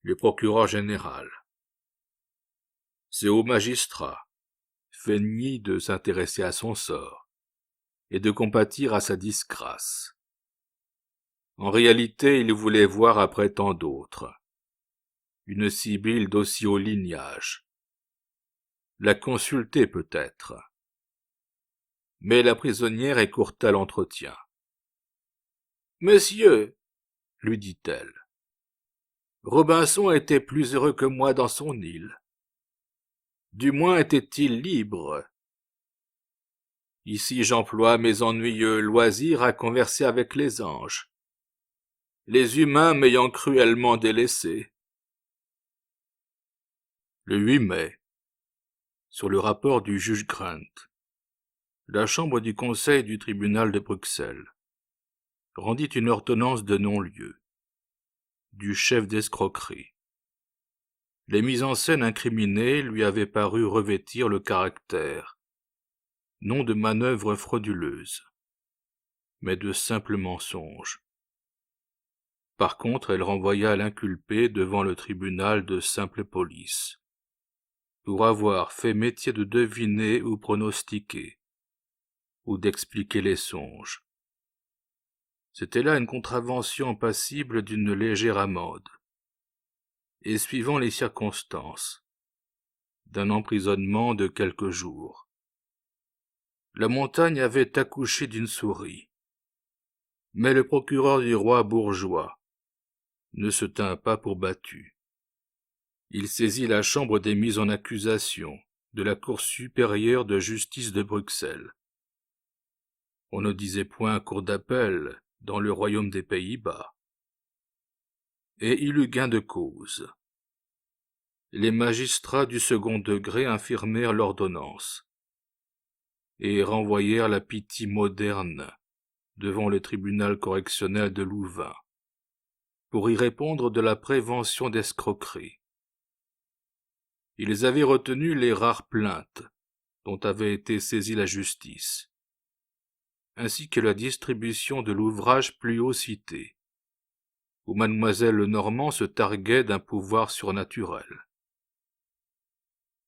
le procureur général. Ce haut magistrat feignit de s'intéresser à son sort et de compatir à sa disgrâce. En réalité, il voulait voir après tant d'autres une sibylle d'aussi haut lignage, la consulter peut-être. Mais la prisonnière écourta l'entretien. « Monsieur, lui dit-elle, Robinson était plus heureux que moi dans son île. Du moins était-il libre. Ici j'emploie mes ennuyeux loisirs à converser avec les anges, les humains m'ayant cruellement délaissé. » Le 8 mai, sur le rapport du juge Grant, la chambre du conseil du tribunal de Bruxelles rendit une ordonnance de non-lieu du chef d'escroquerie. Les mises en scène incriminées lui avaient paru revêtir le caractère, non de manœuvres frauduleuses, mais de simples mensonges. Par contre, elle renvoya l'inculpé devant le tribunal de simple police, pour avoir fait métier de deviner ou pronostiquer, ou d'expliquer les songes. C'était là une contravention passible d'une légère amende, et suivant les circonstances, d'un emprisonnement de quelques jours. La montagne avait accouché d'une souris, mais le procureur du roi bourgeois ne se tint pas pour battu. Il saisit la chambre des mises en accusation de la Cour supérieure de justice de Bruxelles. On ne disait point cour d'appel dans le royaume des Pays-Bas. Et il eut gain de cause. Les magistrats du second degré infirmèrent l'ordonnance et renvoyèrent la Pitie moderne devant le tribunal correctionnel de Louvain pour y répondre de la prévention d'escroquerie. Ils avaient retenu les rares plaintes dont avait été saisie la justice, ainsi que la distribution de l'ouvrage plus haut cité, où mademoiselle Lenormand se targuait d'un pouvoir surnaturel.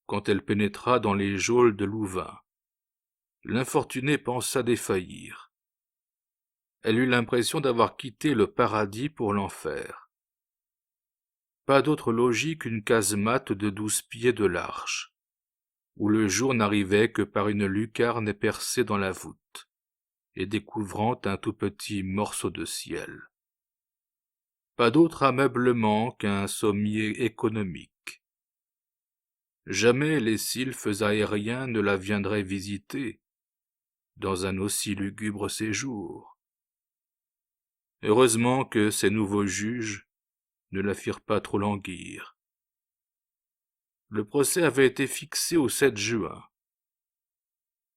Quand elle pénétra dans les geôles de Louvain, l'infortunée pensa défaillir. Elle eut l'impression d'avoir quitté le paradis pour l'enfer. Pas d'autre logis qu'une casemate de 12 pieds de large, où le jour n'arrivait que par une lucarne percée dans la voûte et découvrant un tout petit morceau de ciel. Pas d'autre ameublement qu'un sommier économique. Jamais les sylphes aériens ne la viendraient visiter dans un aussi lugubre séjour. Heureusement que ces nouveaux juges ne la firent pas trop languir. Le procès avait été fixé au 7 juin.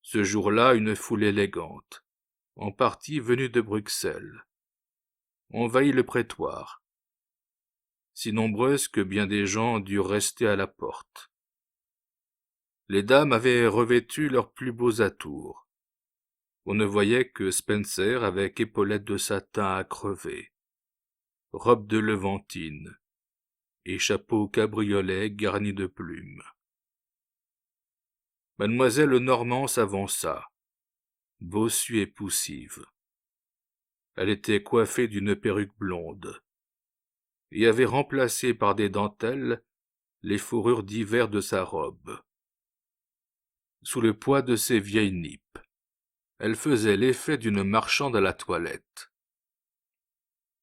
Ce jour-là, une foule élégante, en partie venue de Bruxelles, envahit le prétoire, si nombreuse que bien des gens durent rester à la porte. Les dames avaient revêtu leurs plus beaux atours. On ne voyait que Spencer avec épaulettes de satin à crever, robe de levantine et chapeau cabriolet garni de plumes. Mademoiselle Lenormand s'avança, bossue et poussive. Elle était coiffée d'une perruque blonde et avait remplacé par des dentelles les fourrures d'hiver de sa robe. Sous le poids de ses vieilles nippes, elle faisait l'effet d'une marchande à la toilette.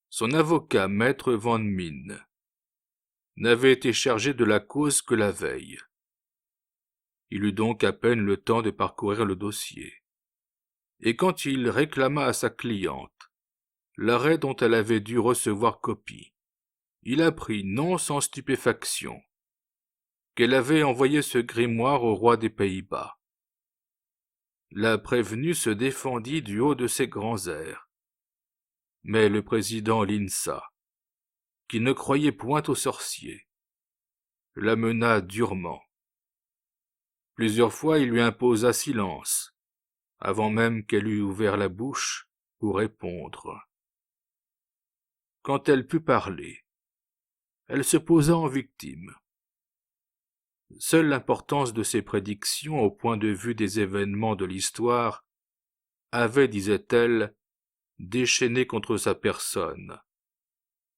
Son avocat, maître Van Mine, n'avait été chargé de la cause que la veille. Il eut donc à peine le temps de parcourir le dossier. Et quand il réclama à sa cliente l'arrêt dont elle avait dû recevoir copie, il apprit, non sans stupéfaction, qu'elle avait envoyé ce grimoire au roi des Pays-Bas. La prévenue se défendit du haut de ses grands airs. Mais le président Linsa, qui ne croyait point aux sorciers, la mena durement. Plusieurs fois il lui imposa silence, avant même qu'elle eût ouvert la bouche pour répondre. Quand elle put parler, elle se posa en victime. Seule l'importance de ses prédictions au point de vue des événements de l'histoire avait, disait-elle, déchaîné contre sa personne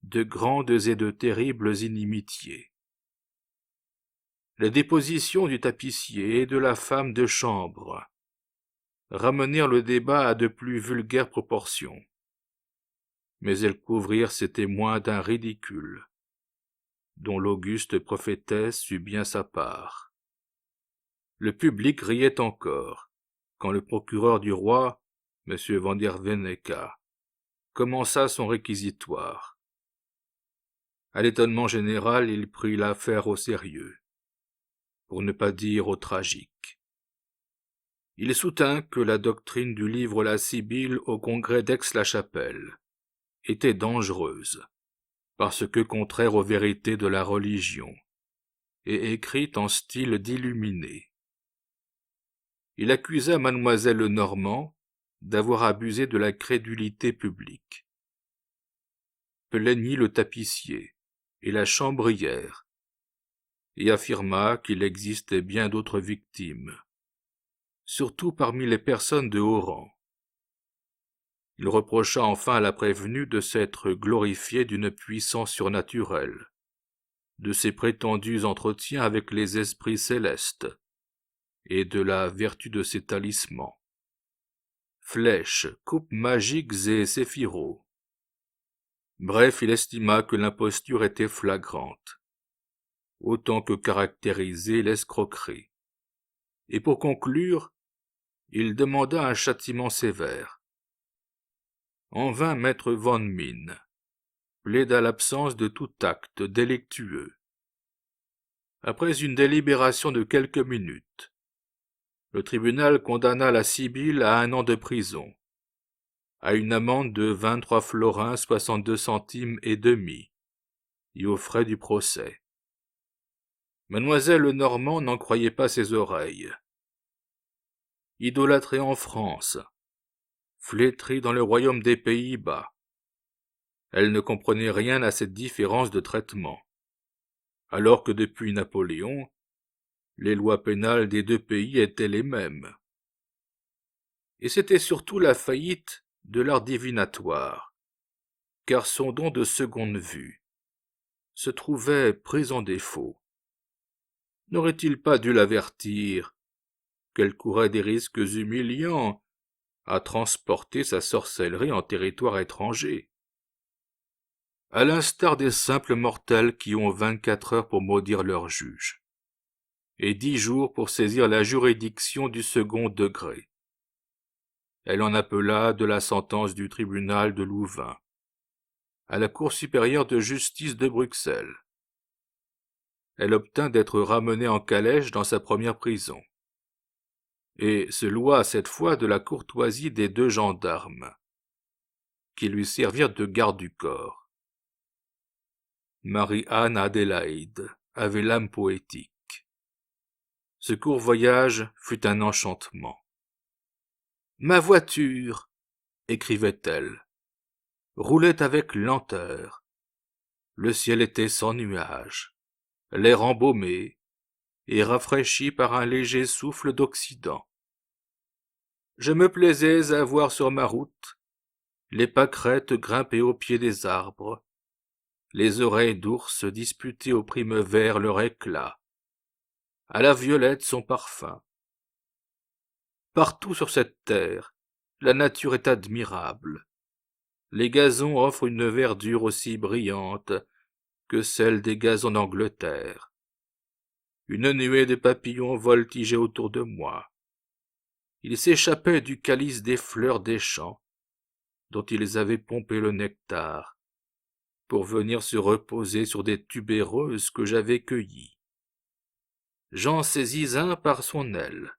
de grandes et de terribles inimitiés. Les dépositions du tapissier et de la femme de chambre ramenèrent le débat à de plus vulgaires proportions, mais elles couvrirent ces témoins d'un ridicule dont l'auguste prophétesse eut bien sa part. Le public riait encore quand le procureur du roi, M. van der Vennecke, commença son réquisitoire. À l'étonnement général, il prit l'affaire au sérieux, pour ne pas dire au tragique. Il soutint que la doctrine du livre La Sibylle au congrès d'Aix-la-Chapelle était dangereuse, parce que contraire aux vérités de la religion, et écrite en style d'illuminé. Il accusa mademoiselle Lenormand d'avoir abusé de la crédulité publique. Plaignit le tapissier et la chambrière, et affirma qu'il existait bien d'autres victimes, surtout parmi les personnes de haut rang. Il reprocha enfin à la prévenue de s'être glorifiée d'une puissance surnaturelle, de ses prétendus entretiens avec les esprits célestes, et de la vertu de ses talismans. Flèches, coupes magiques et séphirots. Bref, il estima que l'imposture était flagrante, autant que caractérisée l'escroquerie. Et pour conclure, il demanda un châtiment sévère. En vain maître Van Mine plaida l'absence de tout acte délictueux. Après une délibération de quelques minutes, le tribunal condamna la Sibylle à 1 an de prison, à une amende de 23 florins 62 centimes et demi, et aux frais du procès. Mademoiselle Lenormand n'en croyait pas ses oreilles. Idolâtrée en France, flétrie dans le royaume des Pays-Bas, elle ne comprenait rien à cette différence de traitement, alors que depuis Napoléon, les lois pénales des deux pays étaient les mêmes. Et c'était surtout la faillite de l'art divinatoire, car son don de seconde vue se trouvait pris en défaut. N'aurait-il pas dû l'avertir qu'elle courait des risques humiliants à transporter sa sorcellerie en territoire étranger? À l'instar des simples mortels qui ont 24 heures pour maudire leur juge, et 10 jours pour saisir la juridiction du second degré. Elle en appela de la sentence du tribunal de Louvain à la Cour supérieure de justice de Bruxelles. Elle obtint d'être ramenée en calèche dans sa première prison, et se loua cette fois de la courtoisie des 2 gendarmes, qui lui servirent de garde du corps. Marie-Anne Adélaïde avait l'âme poétique. Ce court voyage fut un enchantement. « Ma voiture, écrivait-elle, roulait avec lenteur. Le ciel était sans nuages, l'air embaumé, et rafraîchi par un léger souffle d'Occident. Je me plaisais à voir sur ma route les pâquerettes grimper au pied des arbres, les oreilles d'ours disputer au prime-vert leur éclat, à la violette son parfum. Partout sur cette terre, la nature est admirable. Les gazons offrent une verdure aussi brillante que celle des gazons d'Angleterre. Une nuée de papillons voltigeait autour de moi. Ils s'échappaient du calice des fleurs des champs, dont ils avaient pompé le nectar, pour venir se reposer sur des tubéreuses que j'avais cueillies. J'en saisis un par son aile,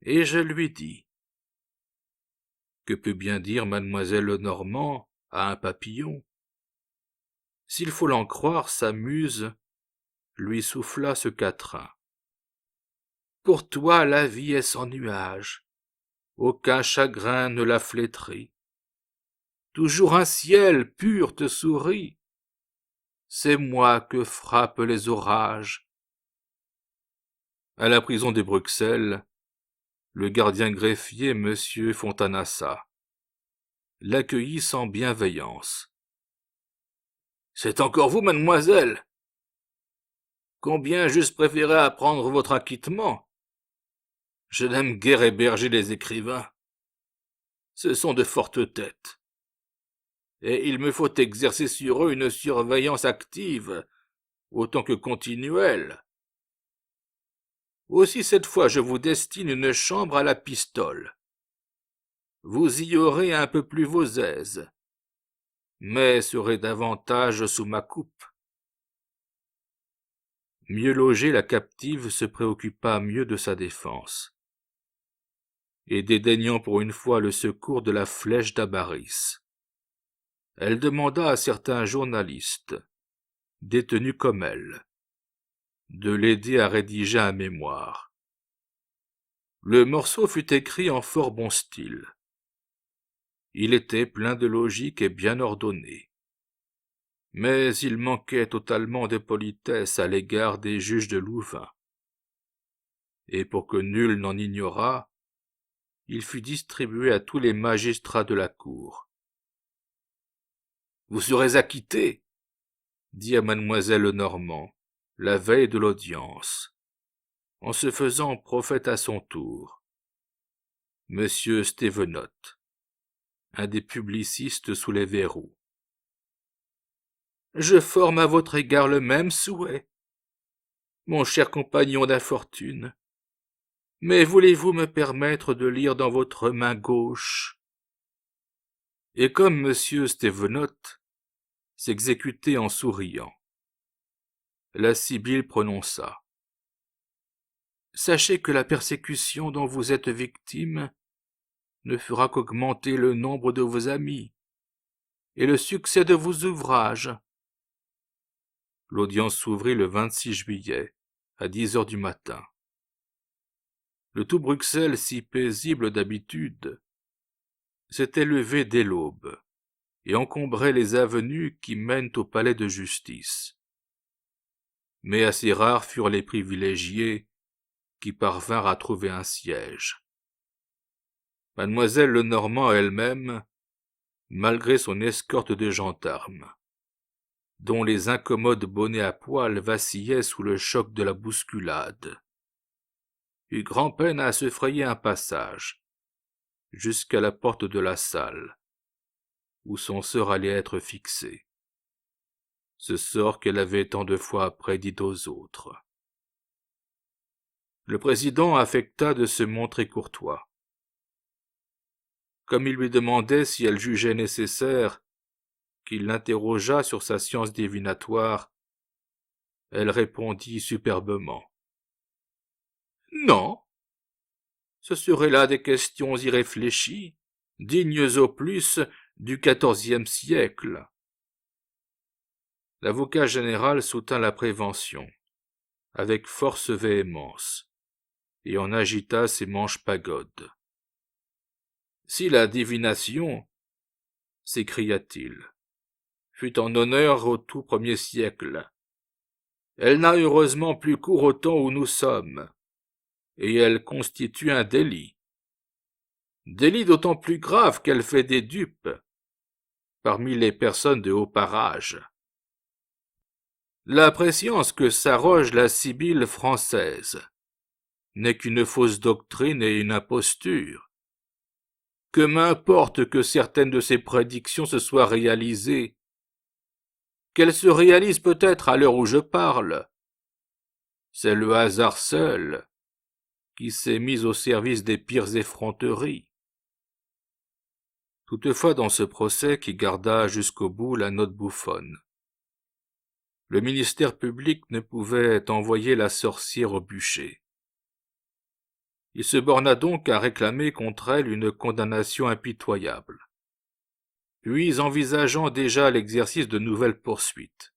et je lui dis: « Que peut bien dire mademoiselle Lenormand à un papillon ?» S'il faut l'en croire, sa muse lui souffla ce quatrain. « Pour toi la vie est sans nuage, aucun chagrin ne la flétrit. Toujours un ciel pur te sourit, c'est moi que frappent les orages. » À la prison de Bruxelles, le gardien greffier, M. Fontanassa, l'accueillit sans bienveillance. « C'est encore vous, mademoiselle? Combien j'eusse préféré apprendre votre acquittement. Je n'aime guère héberger les écrivains. Ce sont de fortes têtes. Et il me faut exercer sur eux une surveillance active, autant que continuelle. Aussi cette fois je vous destine une chambre à la pistole. Vous y aurez un peu plus vos aises, mais serez davantage sous ma coupe. » Mieux logée, la captive se préoccupa mieux de sa défense, et dédaignant pour une fois le secours de la flèche d'Abaris, elle demanda à certains journalistes, détenus comme elle, de l'aider à rédiger un mémoire. Le morceau fut écrit en fort bon style. Il était plein de logique et bien ordonné. Mais il manquait totalement de politesse à l'égard des juges de Louvain. Et pour que nul n'en ignorât, il fut distribué à tous les magistrats de la cour. « Vous serez acquitté, » dit à mademoiselle Lenormand, la veille de l'audience, en se faisant prophète à son tour. Monsieur Stevenot, un des publicistes sous les verrous. « Je forme à votre égard le même souhait, mon cher compagnon d'infortune. Mais voulez-vous me permettre de lire dans votre main gauche ?» Et comme monsieur Stevenot s'exécutait en souriant, la sibylle prononça: « Sachez que la persécution dont vous êtes victime ne fera qu'augmenter le nombre de vos amis et le succès de vos ouvrages. » L'audience s'ouvrit le 26 juillet, à 10 heures du matin. Le tout Bruxelles, si paisible d'habitude, s'était levé dès l'aube et encombrait les avenues qui mènent au palais de justice. Mais assez rares furent les privilégiés qui parvinrent à trouver un siège. Mademoiselle Lenormand elle-même, malgré son escorte de gendarmes, dont les incommodes bonnets à poil vacillaient sous le choc de la bousculade, eut grand-peine à se frayer un passage jusqu'à la porte de la salle, où son sort allait être fixé, ce sort qu'elle avait tant de fois prédit aux autres. Le président affecta de se montrer courtois. Comme il lui demandait si elle jugeait nécessaire qu'il l'interrogeât sur sa science divinatoire, elle répondit superbement: « Non, ce seraient là des questions irréfléchies, dignes au plus du XIVe siècle. » L'avocat général soutint la prévention, avec force véhémence, et en agita ses manches pagodes. « Si la divination, s'écria-t-il, fut en honneur au tout premier siècle, Elle n'a heureusement plus cours au temps où nous sommes, et elle constitue un délit. Délit d'autant plus grave qu'elle fait des dupes parmi les personnes de haut parage. La prescience que s'arroge la Sibylle française n'est qu'une fausse doctrine et une imposture. Que m'importe que certaines de ses prédictions se soient réalisées, qu'elles se réalisent peut-être à l'heure où je parle. C'est le hasard seul qui s'est mis au service des pires effronteries. Toutefois, dans ce procès qui garda jusqu'au bout la note bouffonne, le ministère public ne pouvait envoyer la sorcière au bûcher. Il se borna donc à réclamer contre elle une condamnation impitoyable. Puis, envisageant déjà l'exercice de nouvelles poursuites,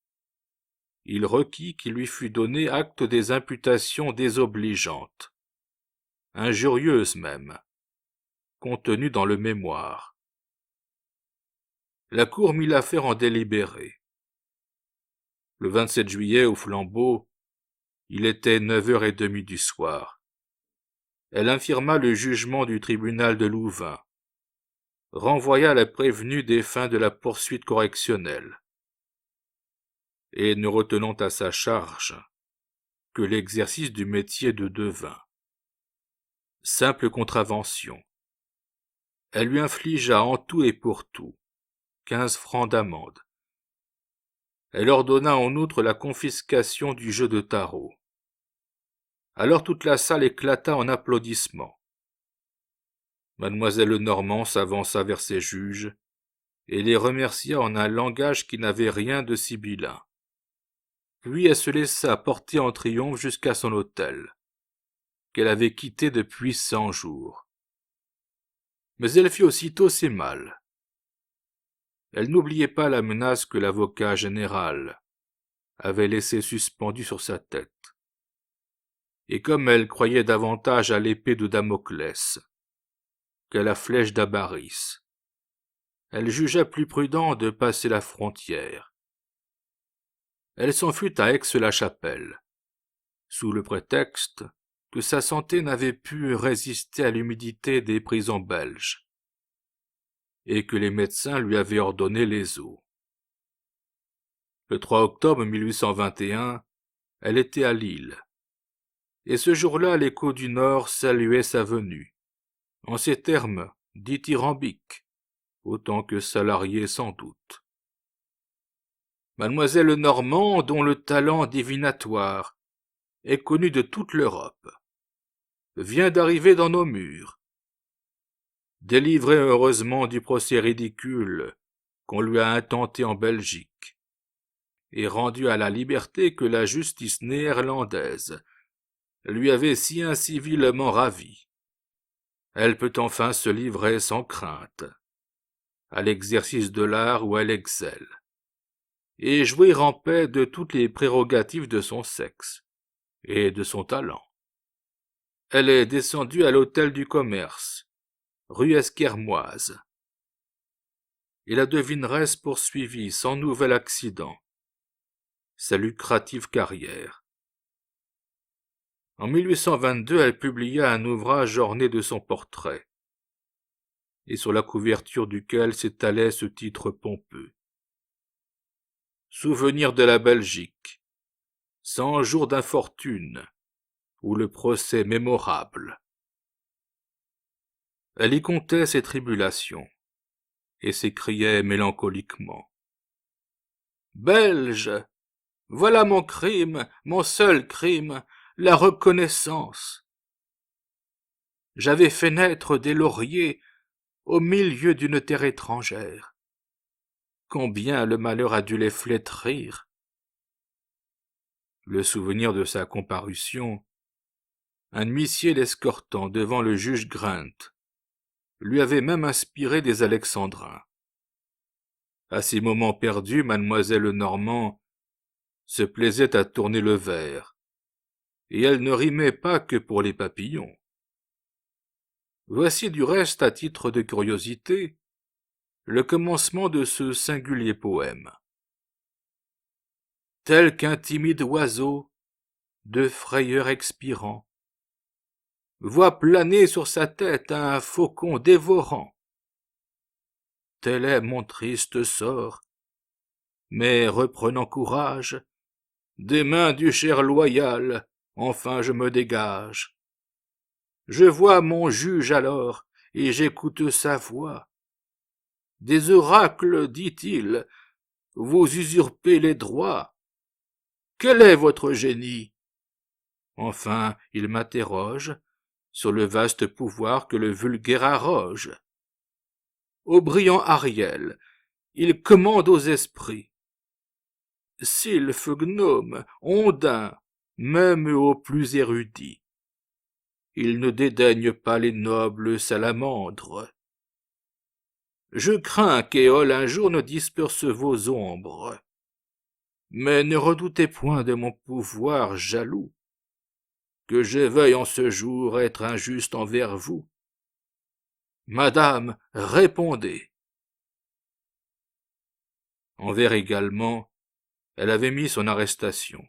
il requit qu'il lui fût donné acte des imputations désobligeantes, injurieuses même, contenues dans le mémoire. La cour mit l'affaire en délibéré. Le 27 juillet, au flambeau, il était 9h30 du soir. Elle infirma le jugement du tribunal de Louvain, renvoya la prévenue des fins de la poursuite correctionnelle, et ne retenant à sa charge que l'exercice du métier de devin. Simple contravention. Elle lui infligea en tout et pour tout 15 francs d'amende. Elle ordonna en outre la confiscation du jeu de tarot. Alors toute la salle éclata en applaudissements. Mademoiselle Lenormand s'avança vers ses juges et les remercia en un langage qui n'avait rien de sibyllin. Puis elle se laissa porter en triomphe jusqu'à son hôtel, qu'elle avait quitté depuis 100 jours. Mais elle fit aussitôt ses malles. Elle n'oubliait pas la menace que l'avocat général avait laissée suspendue sur sa tête. Et comme elle croyait davantage à l'épée de Damoclès qu'à la flèche d'Abaris, elle jugea plus prudent de passer la frontière. Elle s'en fut à Aix-la-Chapelle, sous le prétexte que sa santé n'avait pu résister à l'humidité des prisons belges, et que les médecins lui avaient ordonné les eaux. Le 3 octobre 1821, elle était à Lille, et ce jour-là l'Écho du Nord saluait sa venue, en ces termes dithyrambiques, autant que salariés sans doute. Mademoiselle Normand, dont le talent divinatoire est connu de toute l'Europe, vient d'arriver dans nos murs. Délivrée heureusement du procès ridicule qu'on lui a intenté en Belgique, et rendue à la liberté que la justice néerlandaise lui avait si incivilement ravie, elle peut enfin se livrer sans crainte à l'exercice de l'art où elle excelle, et jouir en paix de toutes les prérogatives de son sexe et de son talent. Elle est descendue à l'hôtel du commerce, rue Esquermoise, et la devineresse poursuivit sans nouvel accident sa lucrative carrière. En 1822, elle publia un ouvrage orné de son portrait, et sur la couverture duquel s'étalait ce titre pompeux. Souvenir de la Belgique, 100 jours d'infortune, ou le procès mémorable. Elle y comptait ses tribulations, et s'écriait mélancoliquement. Belge, voilà mon crime, mon seul crime, la reconnaissance. J'avais fait naître des lauriers au milieu d'une terre étrangère. Combien le malheur a dû les flétrir. Le souvenir de sa comparution, un huissier l'escortant devant le juge Grint, lui avait même inspiré des alexandrins. À ces moments perdus, mademoiselle Normand se plaisait à tourner le vers, et elle ne rimait pas que pour les papillons. Voici du reste, à titre de curiosité, le commencement de ce singulier poème. tel qu'un timide oiseau, de frayeur expirant, voit planer sur sa tête un faucon dévorant. Tel est mon triste sort, mais reprenant courage, des mains du cher loyal, enfin je me dégage. Je vois mon juge alors, et j'écoute sa voix. Des oracles, dit-il, vous usurpez les droits. Quel est votre génie? Enfin, il m'interroge sur le vaste pouvoir que le vulgaire arroge. Au brillant Ariel, il commande aux esprits. Sylphes, gnomes, ondins, même aux plus érudits. Il ne dédaigne pas les nobles salamandres. Je crains qu'Éole un jour ne disperse vos ombres. Mais ne redoutez point de mon pouvoir jaloux, que je veuille en ce jour être injuste envers vous. Madame, répondez. Envers également, elle avait mis son arrestation.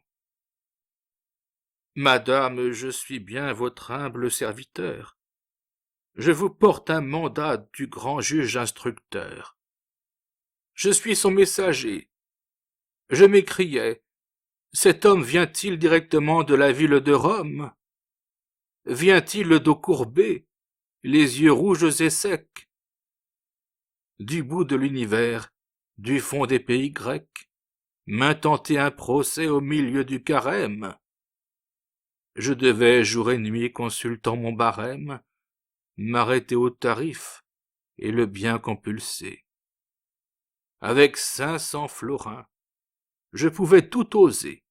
Madame, je suis bien votre humble serviteur. Je vous porte un mandat du grand juge instructeur. Je suis son messager. Je m'écriai, cet homme vient-il directement de la ville de Rome? Vient-il le dos courbé, les yeux rouges et secs? Du bout de l'univers, du fond des pays grecs, m'intenter un procès au milieu du carême? Je devais jour et nuit, consultant mon barème, m'arrêter au tarif et le bien compulser. Avec 500 florins, je pouvais tout oser.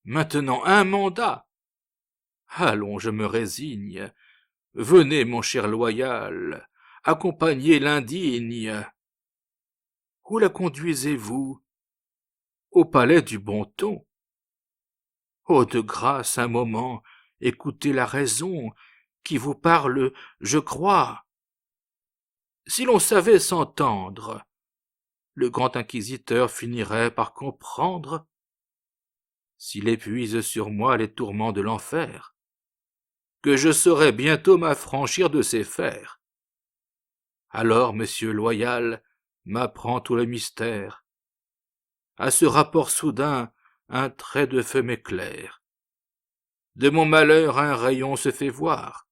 Maintenant un mandat. Allons, je me résigne. Venez, mon cher loyal, accompagnez l'indigne. Où la conduisez-vous? Au palais du bon ton. Oh, de grâce, un moment, écoutez la raison qui vous parle, je crois. Si l'on savait s'entendre, le grand inquisiteur finirait par comprendre, s'il épuise sur moi les tourments de l'enfer, que je saurais bientôt m'affranchir de ses fers. Alors, monsieur loyal, m'apprend tout le mystère. À ce rapport soudain, un trait de feu m'éclaire. De mon malheur un rayon se fait voir.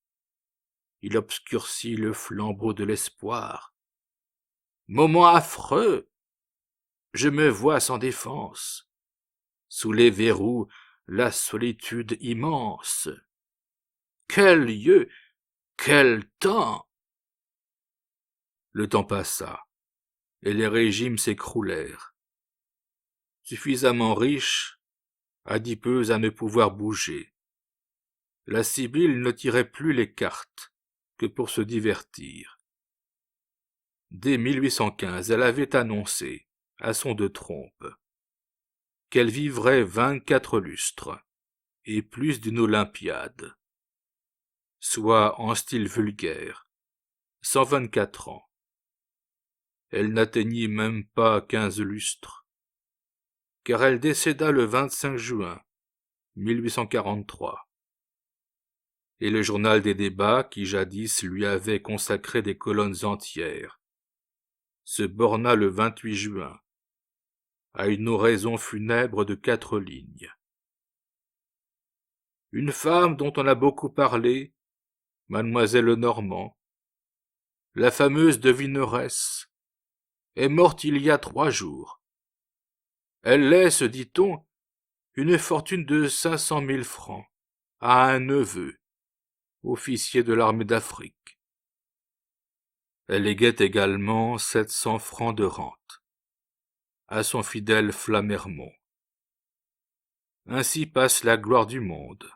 Il obscurcit le flambeau de l'espoir. Moment affreux, je me vois sans défense. Sous les verrous, la solitude immense. Quel lieu, quel temps! Le temps passa, et les régimes s'écroulèrent. Suffisamment riche, adipeux à ne pouvoir bouger. La Sibylle ne tirait plus les cartes que pour se divertir. Dès 1815, elle avait annoncé, à son de trompe, qu'elle vivrait 24 lustres, et plus d'une olympiade, soit en style vulgaire, 124 ans. Elle n'atteignit même pas 15 lustres, car elle décéda le 25 juin 1843. Et le journal des débats, qui jadis lui avait consacré des colonnes entières, se borna le 28 juin à une oraison funèbre de 4 lignes. Une femme dont on a beaucoup parlé, mademoiselle Lenormand, la fameuse devineresse, est morte il y a 3 jours. Elle laisse, dit-on, une fortune de 500 000 francs à un neveu, officier de l'armée d'Afrique. Elle léguait également 700 francs de rente à son fidèle Flamermont. Ainsi passe la gloire du monde.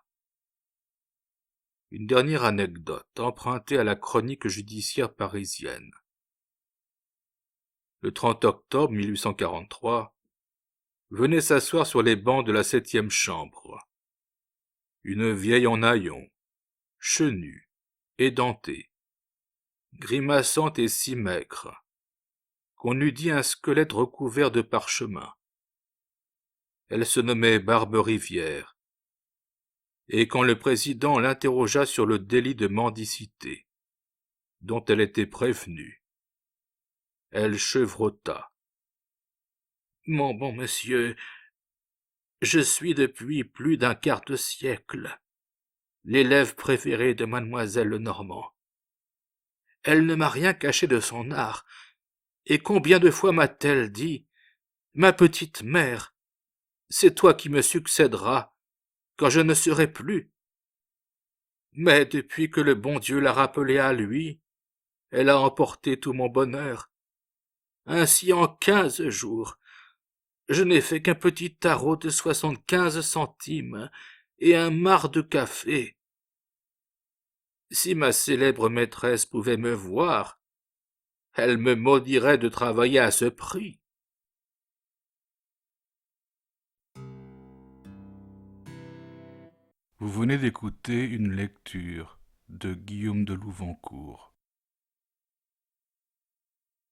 Une dernière anecdote empruntée à la chronique judiciaire parisienne. Le 30 octobre 1843, venait s'asseoir sur les bancs de la 7e chambre une vieille en haillons, chenue, édentée, grimaçante et si maigre, qu'on eût dit un squelette recouvert de parchemin. Elle se nommait Barbe Rivière. Et quand le président l'interrogea sur le délit de mendicité, dont elle était prévenue, elle chevrota. Mon bon monsieur, je suis depuis plus d'un quart de siècle l'élève préféré de mademoiselle Lenormand. Elle ne m'a rien caché de son art, et combien de fois m'a-t-elle dit, ma petite mère, c'est toi qui me succéderas quand je ne serai plus. Mais depuis que le bon Dieu l'a rappelée à lui, elle a emporté tout mon bonheur. Ainsi en 15 jours, je n'ai fait qu'un petit tarot de 75 centimes et un marc de café. Si ma célèbre maîtresse pouvait me voir, elle me maudirait de travailler à ce prix. Vous venez d'écouter une lecture de Guillaume de Louvancourt.